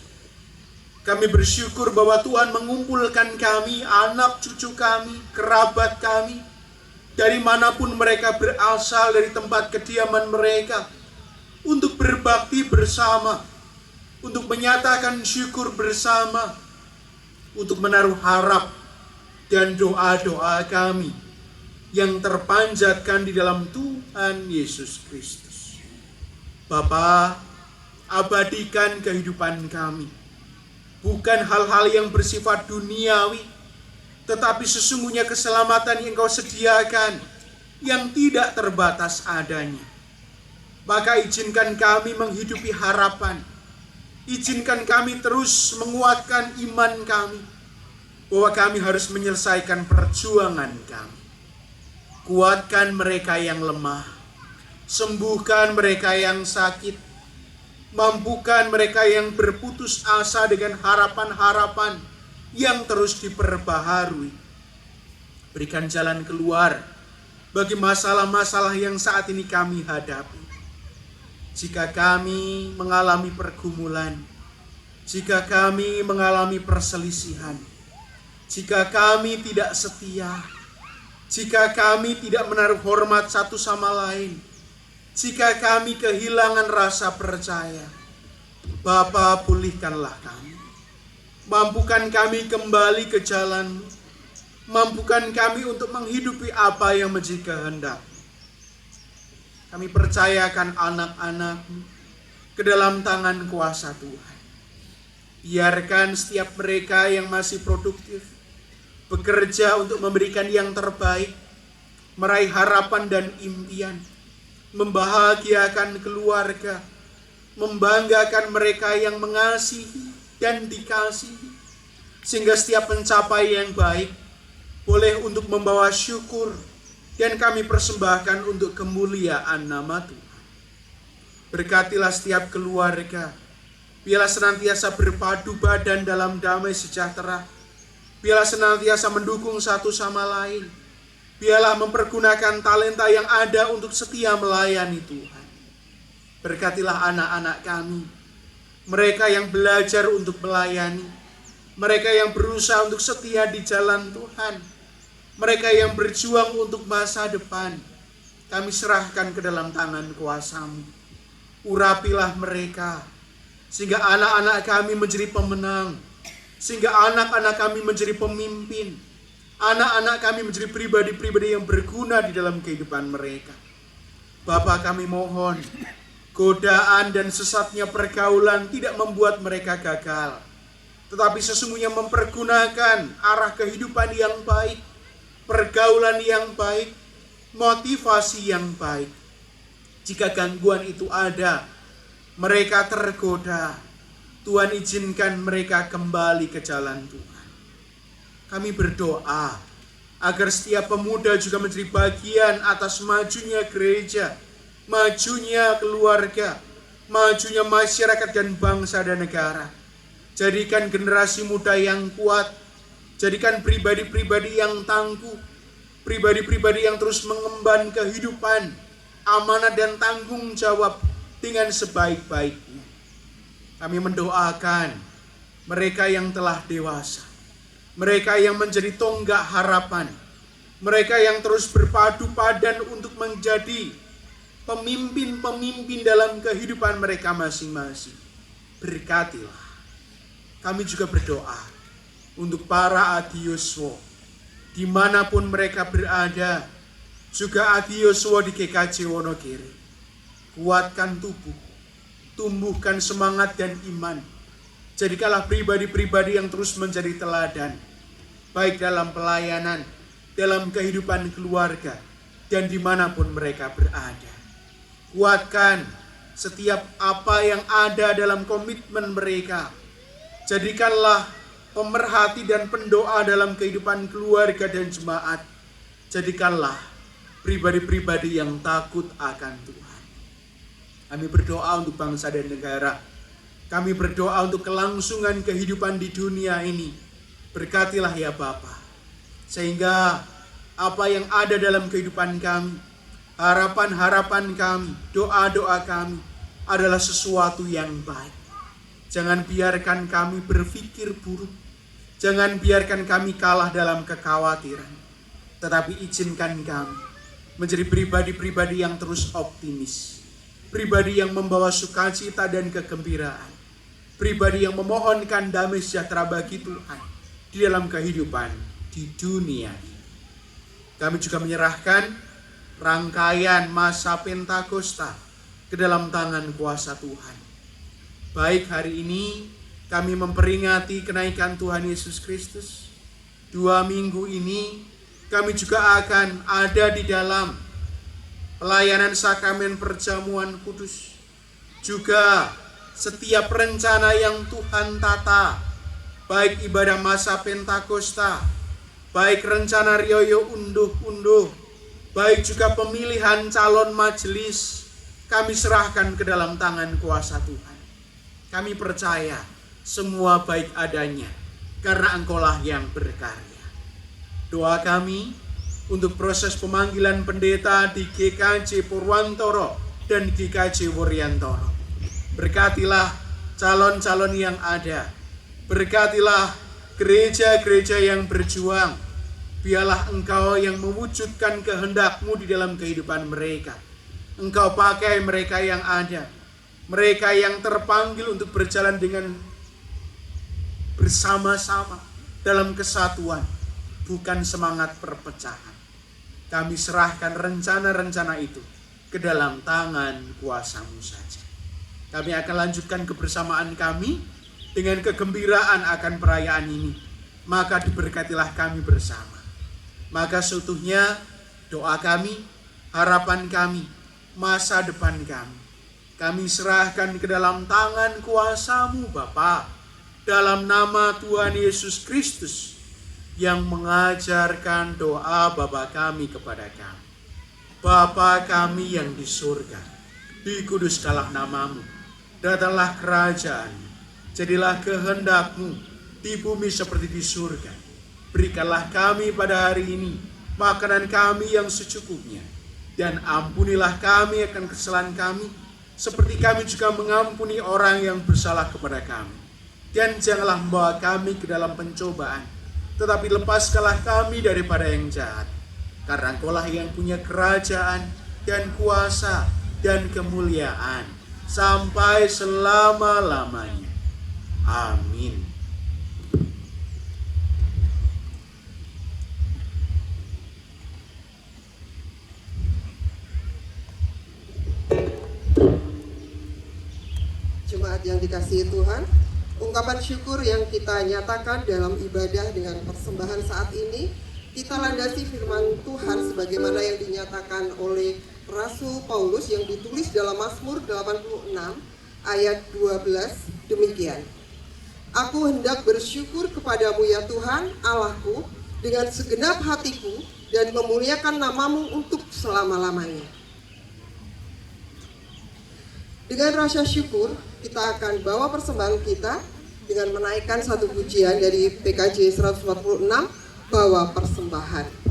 Kami bersyukur bahwa Tuhan mengumpulkan kami, anak cucu kami, kerabat kami, dari manapun mereka berasal, dari tempat kediaman mereka, untuk berbakti bersama, untuk menyatakan syukur bersama, untuk menaruh harap dan doa-doa kami yang terpanjatkan di dalam Tuhan Yesus Kristus. Bapa, abadikan kehidupan kami, bukan hal-hal yang bersifat duniawi, tetapi sesungguhnya keselamatan yang Engkau sediakan yang tidak terbatas adanya. Maka izinkan kami menghidupi harapan. Izinkan kami terus menguatkan iman kami bahwa kami harus menyelesaikan perjuangan kami. Kuatkan mereka yang lemah, sembuhkan mereka yang sakit, mampukan mereka yang berputus asa dengan harapan-harapan yang terus diperbaharui. Berikan jalan keluar bagi masalah-masalah yang saat ini kami hadapi. Jika kami mengalami pergumulan, jika kami mengalami perselisihan, jika kami tidak setia, jika kami tidak menaruh hormat satu sama lain, jika kami kehilangan rasa percaya, Bapa, pulihkanlah kami. Mampukan kami kembali ke jalan, mampukan kami untuk menghidupi apa yang menjadi kehendak. Kami percayakan anak-anak-Mu ke dalam tangan kuasa Tuhan. Biarkan setiap mereka yang masih produktif bekerja untuk memberikan yang terbaik, meraih harapan dan impian, membahagiakan keluarga, membanggakan mereka yang mengasihi dan dikasihi, sehingga setiap pencapaian yang baik boleh untuk membawa syukur dan kami persembahkan untuk kemuliaan nama Tuhan. Berkatilah setiap keluarga, biarlah senantiasa berpadu badan dalam damai sejahtera, biarlah senantiasa mendukung satu sama lain, biarlah mempergunakan talenta yang ada untuk setia melayani Tuhan. Berkatilah anak-anak kami, mereka yang belajar untuk melayani, mereka yang berusaha untuk setia di jalan Tuhan, mereka yang berjuang untuk masa depan. Kami serahkan ke dalam tangan kuasa-Mu. Urapilah mereka, sehingga anak-anak kami menjadi pemenang, sehingga anak-anak kami menjadi pemimpin, anak-anak kami menjadi pribadi-pribadi yang berguna di dalam kehidupan mereka. Bapa, kami mohon, godaan dan sesatnya pergaulan tidak membuat mereka gagal, tetapi sesungguhnya mempergunakan arah kehidupan yang baik, pergaulan yang baik, motivasi yang baik. Jika gangguan itu ada, mereka tergoda, Tuhan izinkan mereka kembali ke jalan Tuhan. Kami berdoa agar setiap pemuda juga menjadi bagian atas majunya gereja, majunya keluarga, majunya masyarakat dan bangsa dan negara. Jadikan generasi muda yang kuat, jadikan pribadi-pribadi yang tangguh, pribadi-pribadi yang terus mengemban kehidupan, amanat dan tanggung jawab dengan sebaik-baiknya. Kami mendoakan mereka yang telah dewasa, mereka yang menjadi tonggak harapan, mereka yang terus berpadu padan untuk menjadi pemimpin-pemimpin dalam kehidupan mereka masing-masing. Berkatilah. Kami juga berdoa untuk para adioswo dimanapun mereka berada, juga adioswo di GKJ Wonogiri. Kuatkan tubuh, tumbuhkan semangat dan iman. Jadikanlah pribadi-pribadi yang terus menjadi teladan, baik dalam pelayanan, dalam kehidupan keluarga, dan dimanapun mereka berada. Kuatkan setiap apa yang ada dalam komitmen mereka. Jadikanlah pemerhati dan pendoa dalam kehidupan keluarga dan jemaat. Jadikanlah pribadi-pribadi yang takut akan Tuhan. Kami berdoa untuk bangsa dan negara. Kami berdoa untuk kelangsungan kehidupan di dunia ini. Berkatilah ya Bapa, sehingga apa yang ada dalam kehidupan kami, harapan-harapan kami, doa-doa kami adalah sesuatu yang baik. Jangan biarkan kami berpikir buruk. Jangan biarkan kami kalah dalam kekhawatiran. Tetapi izinkan kami menjadi pribadi-pribadi yang terus optimis. Pribadi yang membawa sukacita dan kegembiraan. Pribadi yang memohonkan damai sejahtera bagi Tuhan di dalam kehidupan di dunia ini. Kami juga menyerahkan rangkaian masa Pentakosta ke dalam tangan kuasa Tuhan. Baik hari ini kami memperingati kenaikan Tuhan Yesus Kristus. 2 minggu ini kami juga akan ada di dalam pelayanan sakramen perjamuan kudus. Juga setiap rencana yang Tuhan tata, baik ibadah masa Pentakosta, baik rencana Rioyo unduh-unduh, baik juga pemilihan calon majelis, kami serahkan ke dalam tangan kuasa Tuhan. Kami percaya semua baik adanya, karena Engkaulah yang berkarya. Doa kami untuk proses pemanggilan pendeta di GKJ Purwantoro dan GKJ Wuryantoro. Berkatilah calon-calon yang ada. Berkatilah gereja-gereja yang berjuang. Biarlah Engkau yang mewujudkan kehendak-Mu di dalam kehidupan mereka. Engkau pakai mereka yang ada. Mereka yang terpanggil untuk berjalan dengan bersama-sama dalam kesatuan, bukan semangat perpecahan. Kami serahkan rencana-rencana itu ke dalam tangan kuasa-Mu saja. Kami akan lanjutkan kebersamaan kami dengan kegembiraan akan perayaan ini. Maka diberkatilah kami bersama. Maka seutuhnya doa kami, harapan kami, masa depan kami serahkan ke dalam tangan kuasa-Mu Bapa, dalam nama Tuhan Yesus Kristus yang mengajarkan doa Bapa kami kepada kami. Bapa kami yang di surga, dikuduskanlah nama-Mu, datanglah kerajaan-Mu, jadilah kehendak-Mu di bumi seperti di surga. Berikanlah kami pada hari ini makanan kami yang secukupnya, dan ampunilah kami akan kesalahan kami, seperti kami juga mengampuni orang yang bersalah kepada kami. Dan janganlah membawa kami ke dalam pencobaan, tetapi lepaskanlah kami daripada yang jahat. Karena Engkaulah yang punya kerajaan dan kuasa dan kemuliaan sampai selama-lamanya. Amin. Jemaat yang dikasihi Tuhan, ungkapan syukur yang kita nyatakan dalam ibadah dengan persembahan saat ini, kita landasi firman Tuhan sebagaimana yang dinyatakan oleh Rasul Paulus yang ditulis dalam Mazmur 86 ayat 12 demikian. Aku hendak bersyukur kepadamu ya Tuhan Allahku dengan segenap hatiku dan memuliakan namamu untuk selama-lamanya. Dengan rasa syukur kita akan bawa persembahan kita dengan menaikkan satu pujian dari PKJ 146, bawa persembahan.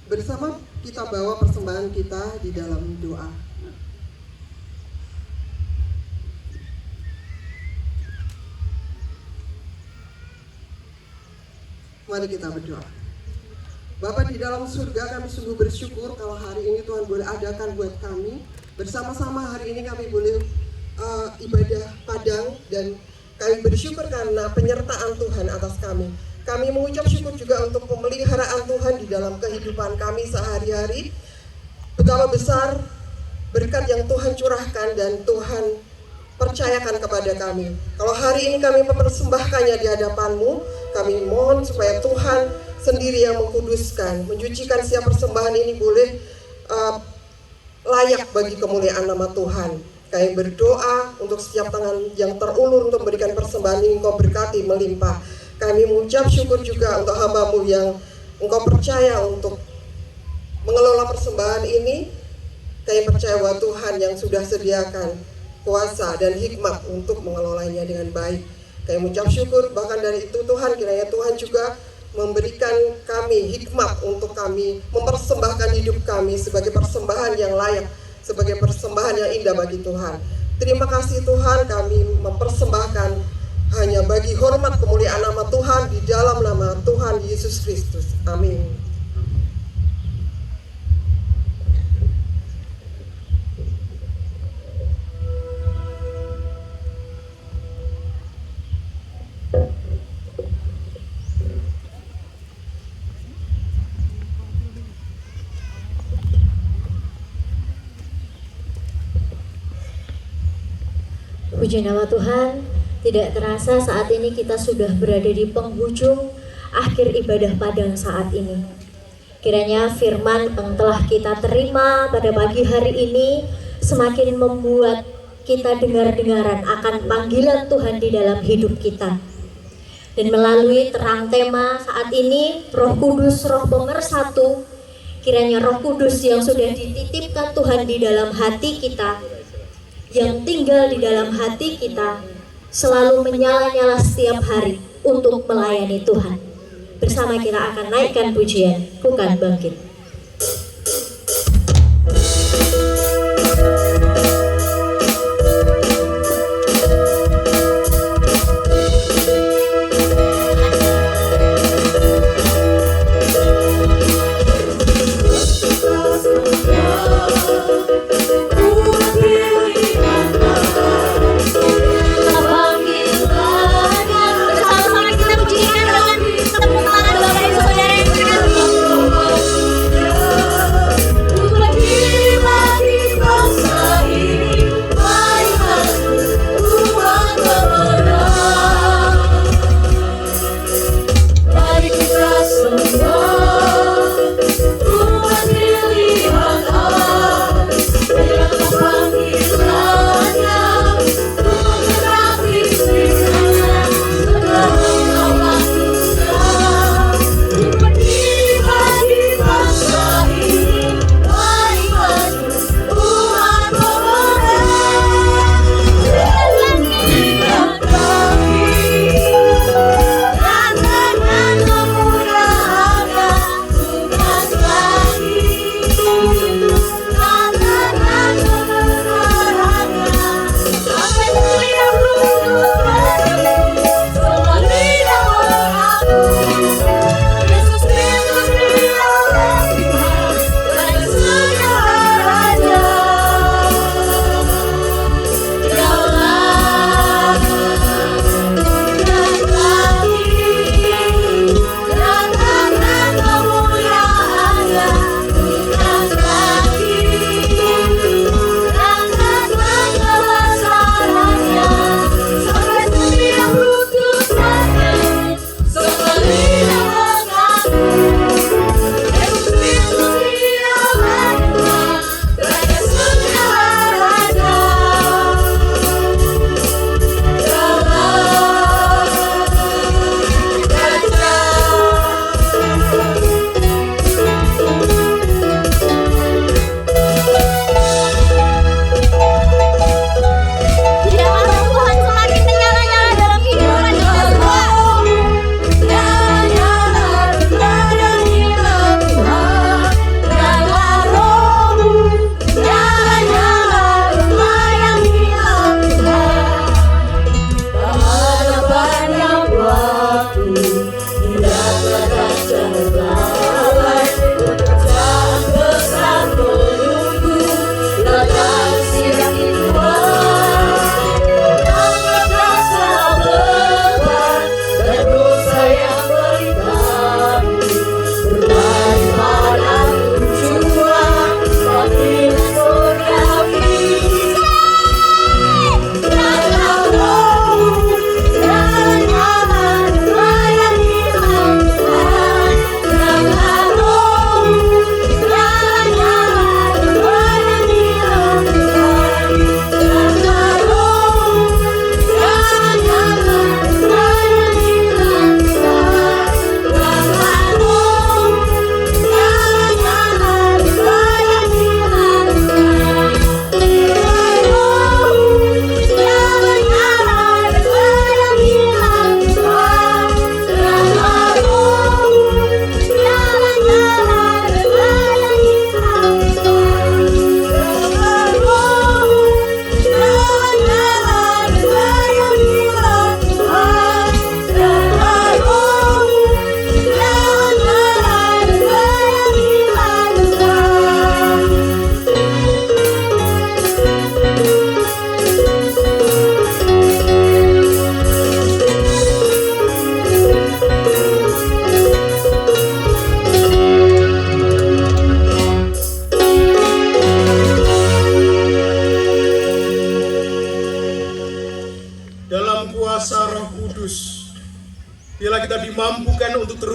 Bersama kita bawa persembahan kita di dalam doa. Mari kita berdoa. Bapa di dalam surga, kami sungguh bersyukur kalau hari ini Tuhan boleh adakan buat kami. Bersama-sama hari ini kami boleh ibadah padang, dan kami bersyukur karena penyertaan Tuhan atas kami. Kami mengucap syukur juga untuk pemeliharaan Tuhan di dalam kehidupan kami sehari-hari. Betapa besar berkat yang Tuhan curahkan dan Tuhan percayakan kepada kami. Kalau hari ini kami mempersembahkannya di hadapan-Mu, kami mohon supaya Tuhan sendiri yang mengkuduskan, mencucikan setiap persembahan ini boleh layak bagi kemuliaan nama Tuhan. Kami berdoa untuk setiap tangan yang terulur untuk memberikan persembahan ini, Engkau berkati melimpah. Kami mengucap syukur juga untuk hamba-Mu yang Engkau percaya untuk mengelola persembahan ini. Kami percaya bahwa Tuhan yang sudah sediakan kuasa dan hikmat untuk mengelolanya dengan baik. Kami mengucap syukur, bahkan dari itu Tuhan, kiranya Tuhan juga memberikan kami hikmat untuk kami mempersembahkan hidup kami sebagai persembahan yang layak, sebagai persembahan yang indah bagi Tuhan. Terima kasih Tuhan, kami mempersembahkan hanya bagi hormat kemuliaan nama Tuhan di dalam nama Tuhan Yesus Kristus. Amin. Puji nama Tuhan, tidak terasa saat ini kita sudah berada di penghujung akhir ibadah padang saat ini. Kiranya firman yang telah kita terima pada pagi hari ini semakin membuat kita dengar-dengaran akan panggilan Tuhan di dalam hidup kita. Dan melalui terang tema saat ini, Roh Kudus, Roh Pemersatu, kiranya Roh Kudus yang sudah dititipkan Tuhan di dalam hati kita, yang tinggal di dalam hati kita, selalu menyala-nyala setiap hari untuk melayani Tuhan. Bersama kita akan naikkan pujian, bukan bangkit. Bersama-sama kita pujikan dengan tepuk tangan Bapak Ibu Saudara yang berkenan.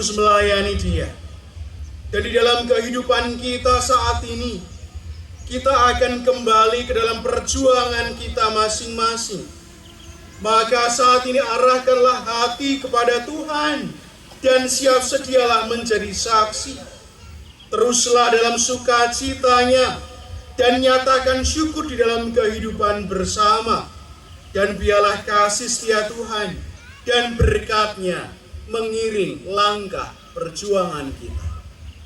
terus melayani Dia. Dan di dalam kehidupan kita saat ini, kita akan kembali ke dalam perjuangan kita masing-masing. Maka saat ini arahkanlah hati kepada Tuhan dan siap sedialah menjadi saksi. Teruslah dalam sukacitanya dan nyatakan syukur di dalam kehidupan bersama. Dan biarlah kasih setia Tuhan dan berkat-Nya mengiring langkah perjuangan kita.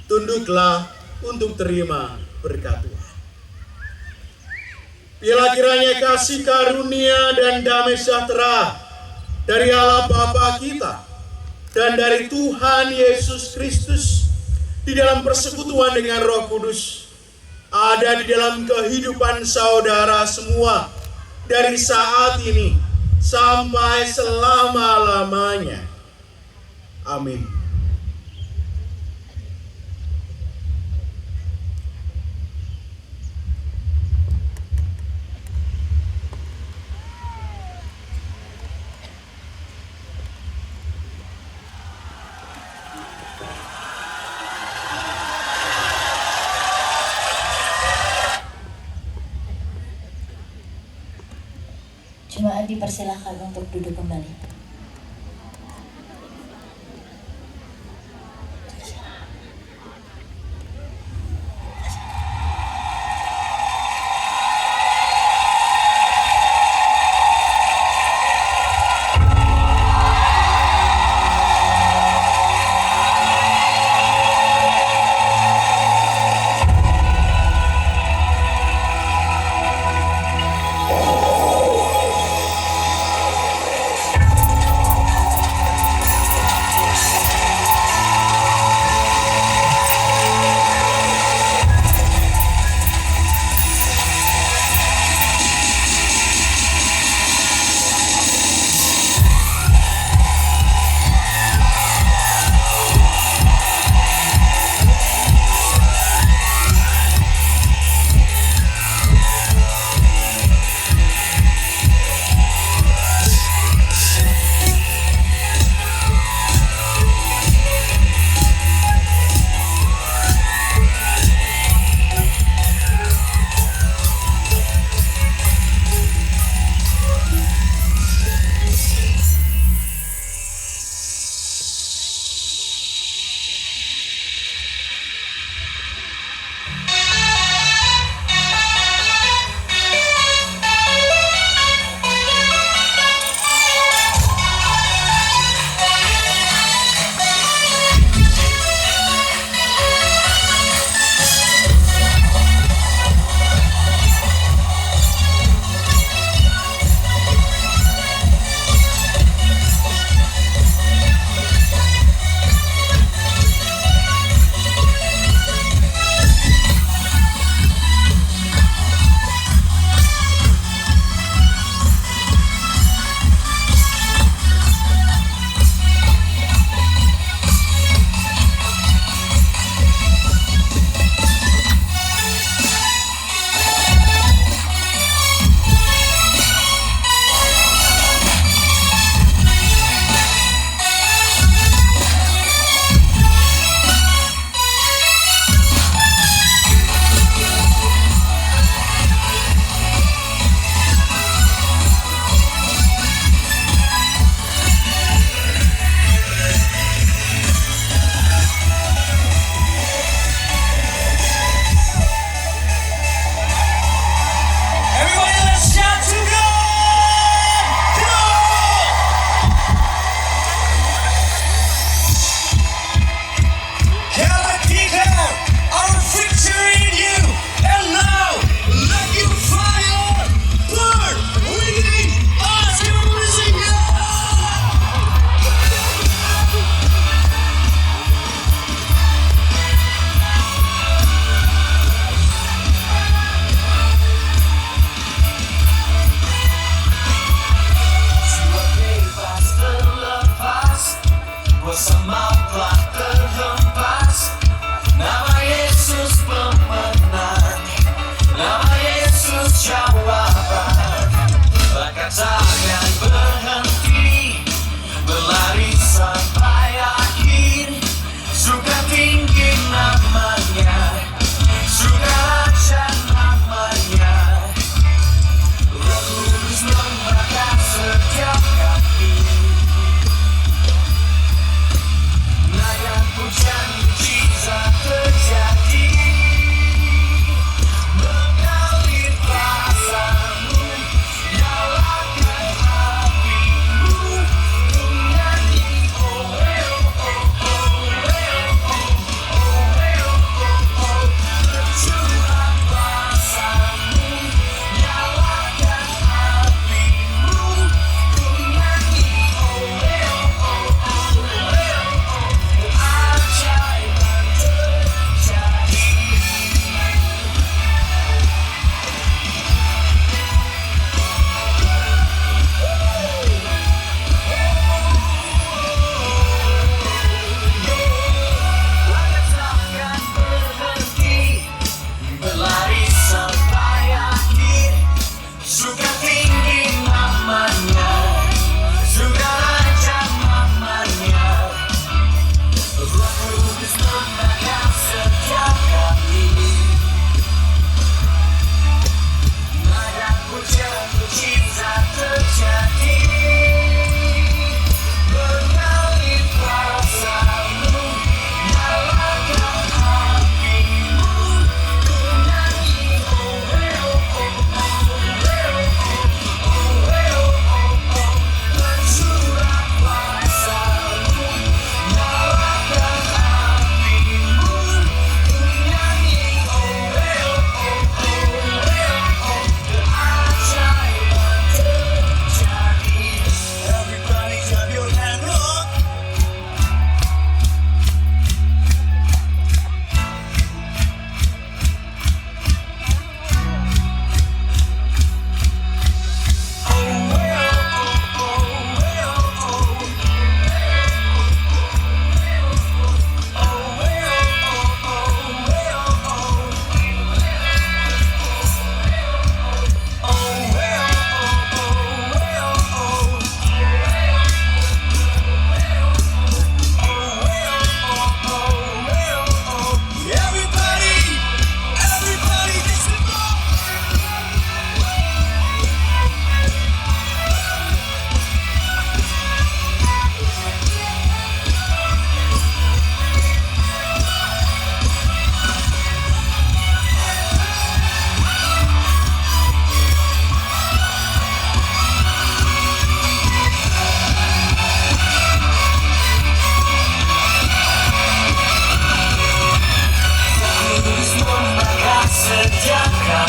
Tunduklah untuk terima berkat Tuhan. Biarlah kiranya kasih karunia dan damai sejahtera dari Allah Bapa kita dan dari Tuhan Yesus Kristus di dalam persekutuan dengan Roh Kudus ada di dalam kehidupan saudara semua dari saat ini sampai selama-lamanya. Amin. Jemaat dipersilahkan untuk duduk kembali.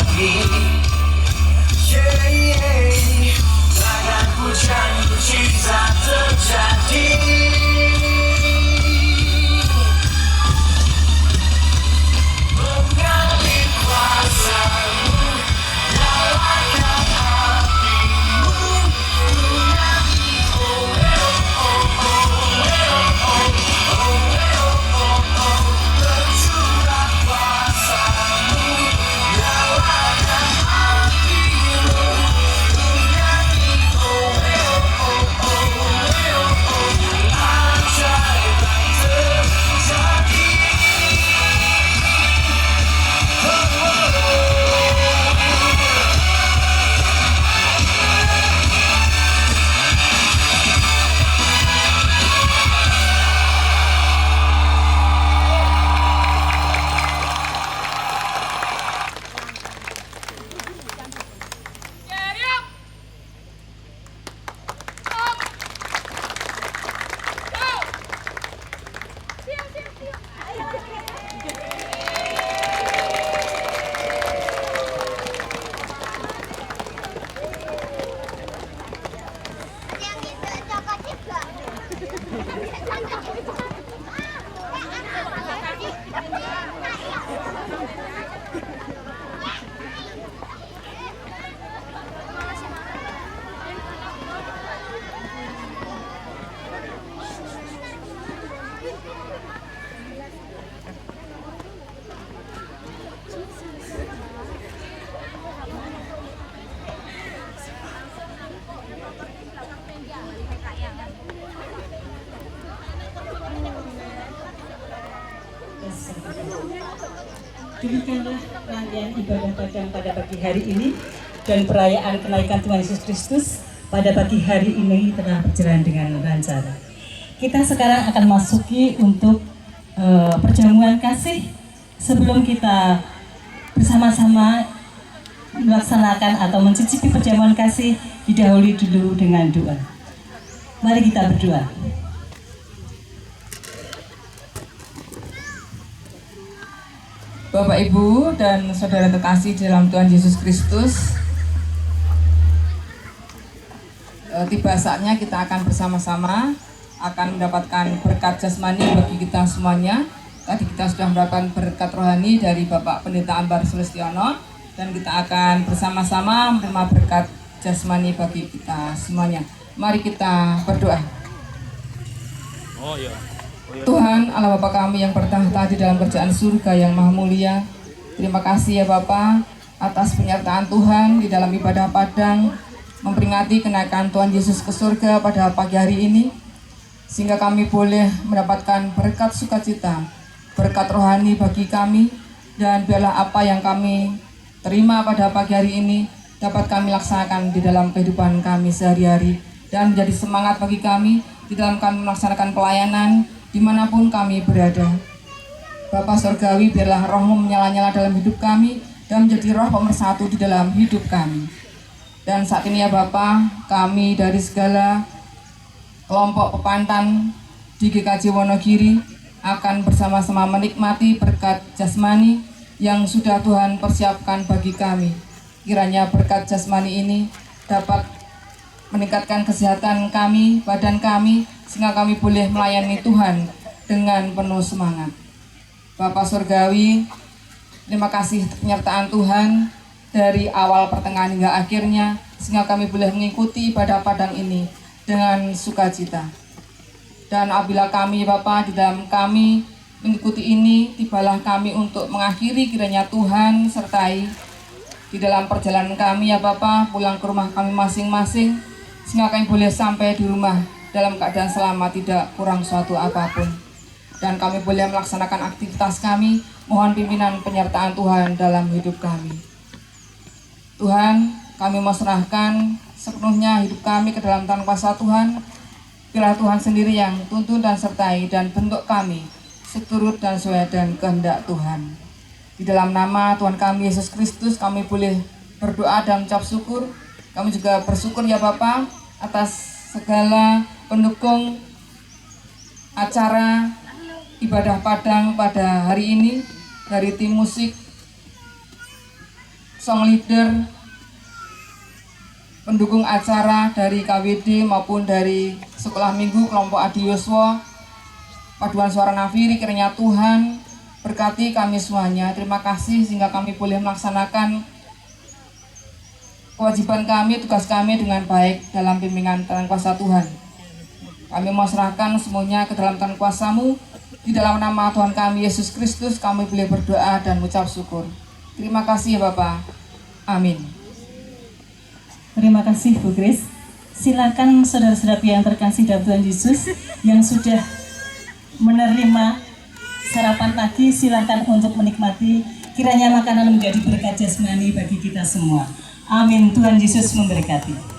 pagi. Takkan hujan cinta terjadi. Mengalir kuasamu, nyalakan hatimu. Bercurah kuasamu, nyalakan hatimu. Ajaib yang terjadi. Demikianlah rangkaian ibadah Padang pada pagi hari ini dan perayaan kenaikan Tuhan Yesus Kristus pada pagi hari ini telah berjalan dengan lancar. Kita sekarang akan masuki untuk perjamuan kasih. Sebelum kita bersama-sama melaksanakan atau mencicipi perjamuan kasih, didahului dulu dengan doa. Mari kita berdoa. Bapak, Ibu, dan saudara terkasih dalam Tuhan Yesus Kristus, tiba saatnya kita akan bersama-sama akan mendapatkan berkat jasmani bagi kita semuanya. Tadi kita sudah mendapatkan berkat rohani dari Bapak Pendeta Ambar Sulistiono, dan kita akan bersama-sama menerima berkat jasmani bagi kita semuanya. Mari kita berdoa. Tuhan Allah Bapa kami yang bertahta di dalam kerajaan surga yang maha mulia, terima kasih ya Bapa atas penyertaan Tuhan di dalam ibadah Padang memperingati kenaikan Tuhan Yesus ke surga pada pagi hari ini, sehingga kami boleh mendapatkan berkat sukacita, berkat rohani bagi kami, dan biarlah apa yang kami terima pada pagi hari ini dapat kami laksanakan di dalam kehidupan kami sehari-hari dan menjadi semangat bagi kami di dalam kami melaksanakan pelayanan dimanapun kami berada. Bapa Surgawi, biarlah roh-Mu menyala-nyala dalam hidup kami dan menjadi roh pemersatu di dalam hidup kami. Dan saat ini ya Bapa, kami dari segala kelompok pepantan di GKJ Wonogiri akan bersama-sama menikmati berkat jasmani yang sudah Tuhan persiapkan bagi kami. Kiranya berkat jasmani ini dapat meningkatkan kesehatan kami, badan kami, sehingga kami boleh melayani Tuhan dengan penuh semangat. Bapak Surgawi, terima kasih penyertaan Tuhan dari awal pertengahan hingga akhirnya, sehingga kami boleh mengikuti ibadah Padang ini dengan sukacita. Dan apabila kami Bapak di dalam kami mengikuti ini, tibalah kami untuk mengakhiri, kiranya Tuhan sertai di dalam perjalanan kami ya Bapak, pulang ke rumah kami masing-masing, sehingga kami boleh sampai di rumah dalam keadaan selamat, tidak kurang suatu apapun. Dan kami boleh melaksanakan aktivitas kami, mohon pimpinan penyertaan Tuhan dalam hidup kami. Tuhan, kami mau serahkan sepenuhnya hidup kami ke dalam tangan kuasa Tuhan. Biarlah Tuhan sendiri yang tuntun dan sertai dan bentuk kami seturut dan sesuai dan kehendak Tuhan. Di dalam nama Tuhan kami Yesus Kristus kami boleh berdoa dan mengucap syukur. Kami juga bersyukur ya Bapa atas segala pendukung acara ibadah Padang pada hari ini, dari tim musik, song leader, pendukung acara dari KWD maupun dari sekolah minggu kelompok Adi Yoswa, paduan suara Nafiri, kiranya Tuhan berkati kami semuanya. Terima kasih sehingga kami boleh melaksanakan kewajiban kami, tugas kami dengan baik dalam bimbingan tangan kuasa Tuhan. Kami mau serahkan semuanya ke dalam tangan kuasa-Mu. Di dalam nama Tuhan kami Yesus Kristus kami boleh berdoa dan mengucap syukur. Terima kasih ya Bapak. Amin. Terima kasih Bu Grace. Silakan saudara-saudara yang terkasih dalam Tuhan Yesus yang sudah menerima sarapan pagi, silakan untuk menikmati. Kiranya makanan menjadi berkat jasmani bagi kita semua. Amin. Tuhan Yesus memberkati.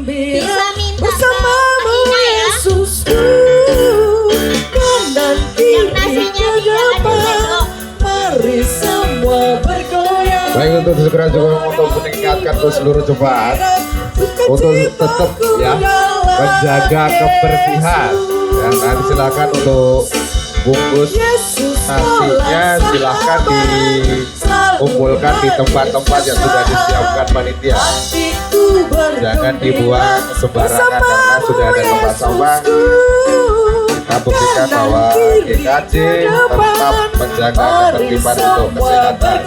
Bisa minta bersamamu Yesusku, kanan yang nasinya tidak ada sendok. Mari semua bergoyang. Baik, untuk segera juga untuk meningkatkan ke seluruh jemaat untuk tetap ya menjaga kebersihan. Ya, nanti silakan untuk bungkus nasinya silahkan dikumpulkan di tempat-tempat yang sudah disiapkan panitia. Jangan dibuang sembarangan karena sudah ada tempat sampah. Kita buktikan bahwa GKJ tetap menjaga ketertiban untuk kesehatan.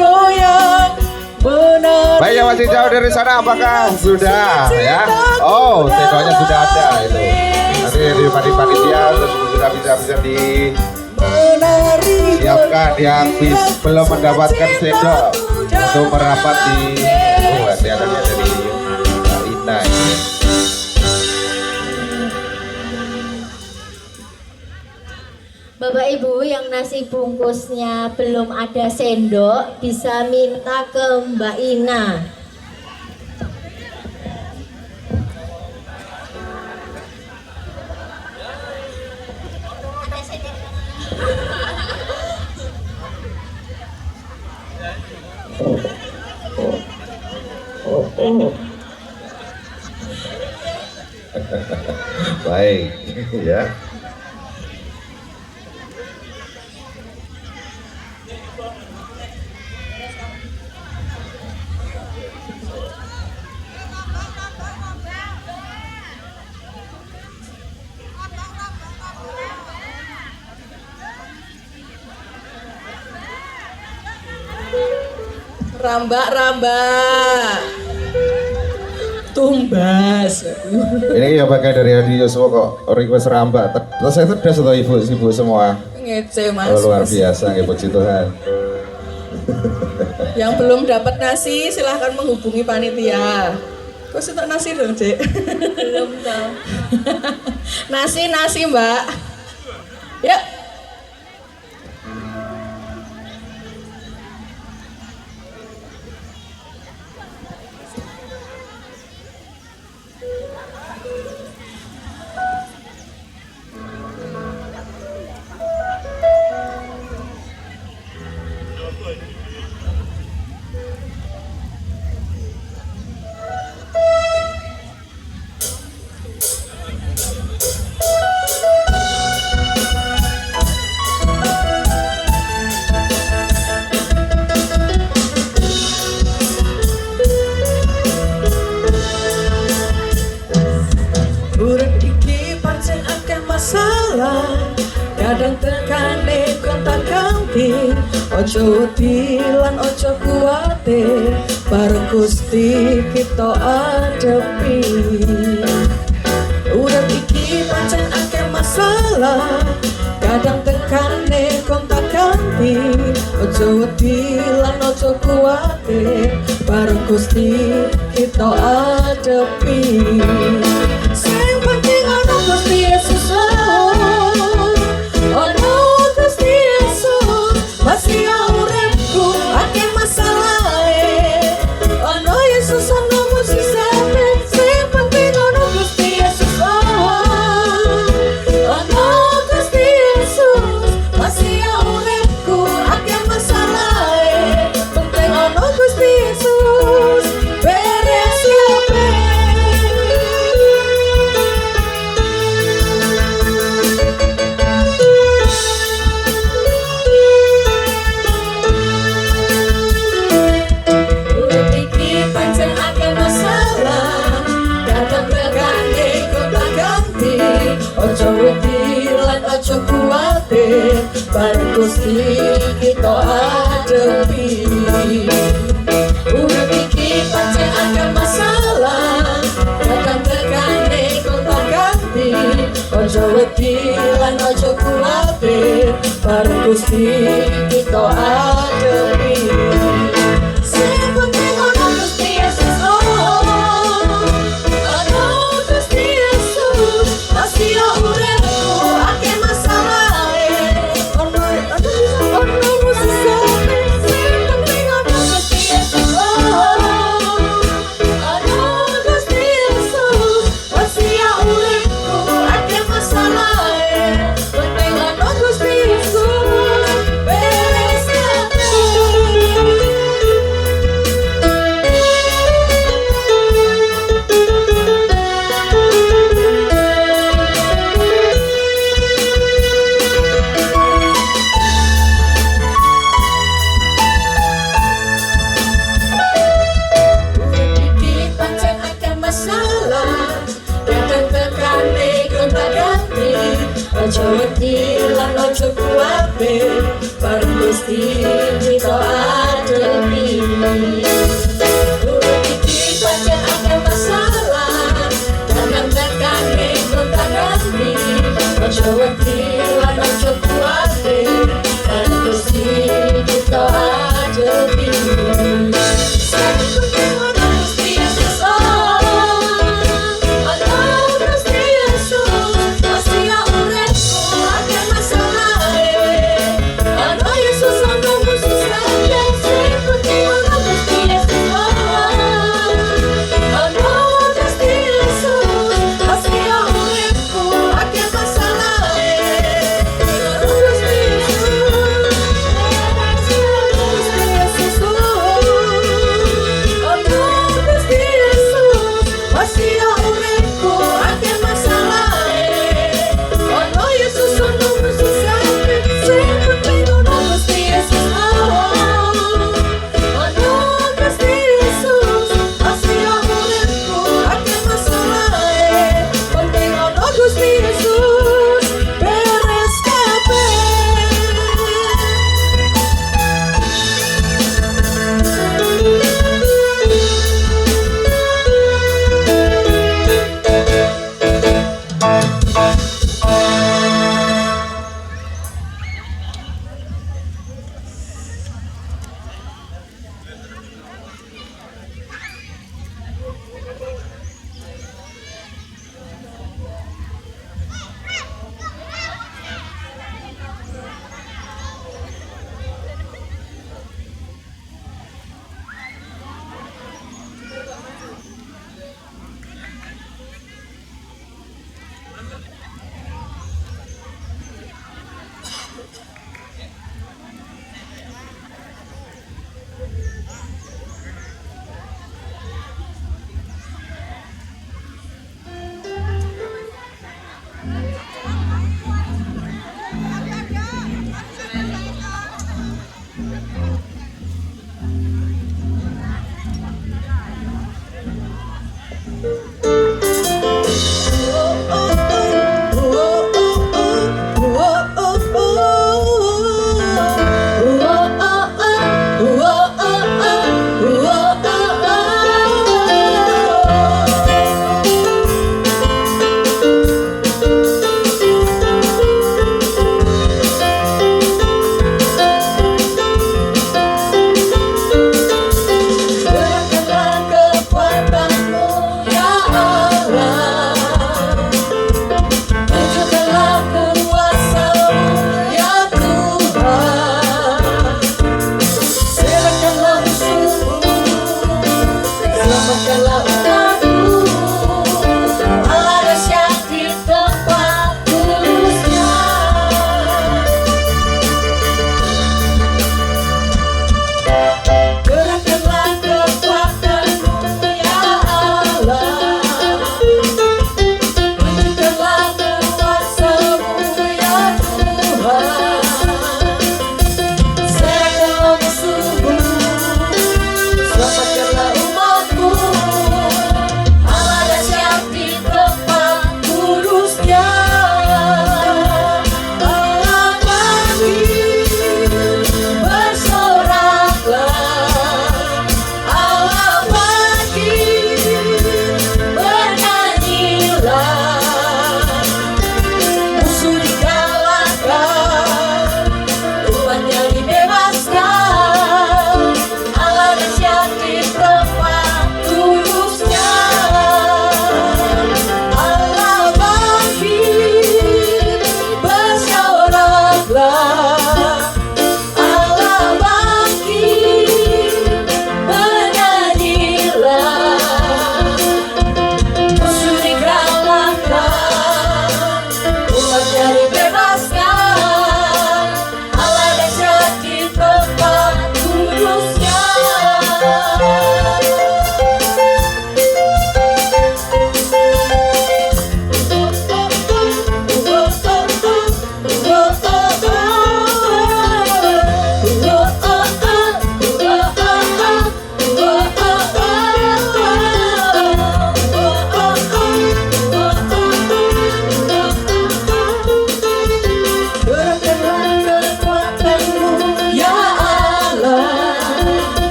Baik, yang masih jauh dari sana apakah sudah ya? Oh, sendoknya sudah ada itu. Nanti di panitia sudah bisa disiapkan yang belum mendapatkan sendok untuk merapat di kelihatannya dari Ina. Bapak Ibu yang nasi bungkusnya belum ada sendok bisa minta ke Mbak Ina. Baik, ya. Rambak tumbas. Ini ya bagian dari Hadi Yosua kok request rambak. Terus saya terdas atau ibu semua? Ngece mas. Oh, luar biasa, puji Tuhan. Yang belum dapat nasi silahkan menghubungi panitia. Kok setok nasi dong Cek? Belum tahu. nasi mbak. Ya. Kadang tekane kontak ganti, ojo dilan ojo kuwate, bareng Gusti kita adepi. Urip iki pancen akeh masalah, kadang tekane kontak ganti, ojo dilan ojo kuwate, bareng Gusti kita adepi. Sing penting ana Gusti Yesus. Masih uripku akeh masalahe, ono Yesus ono musisate, sing penting ono Gusti Yesus. Ono Gusti Yesus, masih uripku akeh masalahe, penting ono Gusti Yesus, beres kabeh. Ojo wedi-lan ojo kuwatir, bareng Gusti kita adepi. Urip iki pancen akeh masalah, kadang tekane gonta-ganti. Ojo wedi-lan ojo kuwatir, bareng Gusti kita adepi. Sing penting ono Gusti Yesus. Masih uripku akeh masalahe, ono musisate, sing penting ono Gusti Yesus. Ono Gusti Yesus, masih uripku akeh masalahe, penting ono Gusti Yesus, beres kabeh. wedi lan ojo kuwatir, bareng Gusti kita adepi. Urip iki pancen akeh masalah, jangan tekane kota nanti. Ojo wedi lan ojo kuwatir, bareng Gusti kita adepi.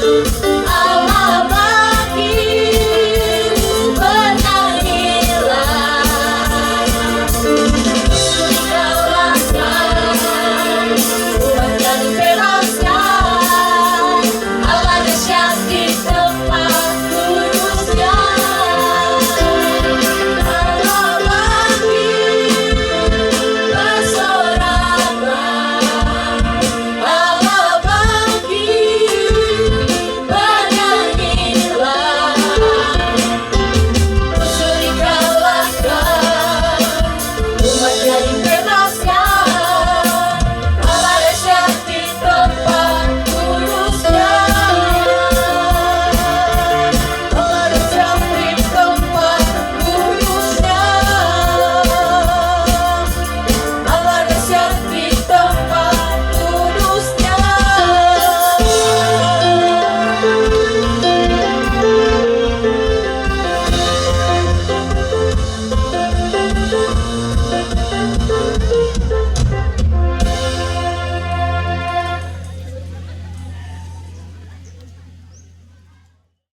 Yesus.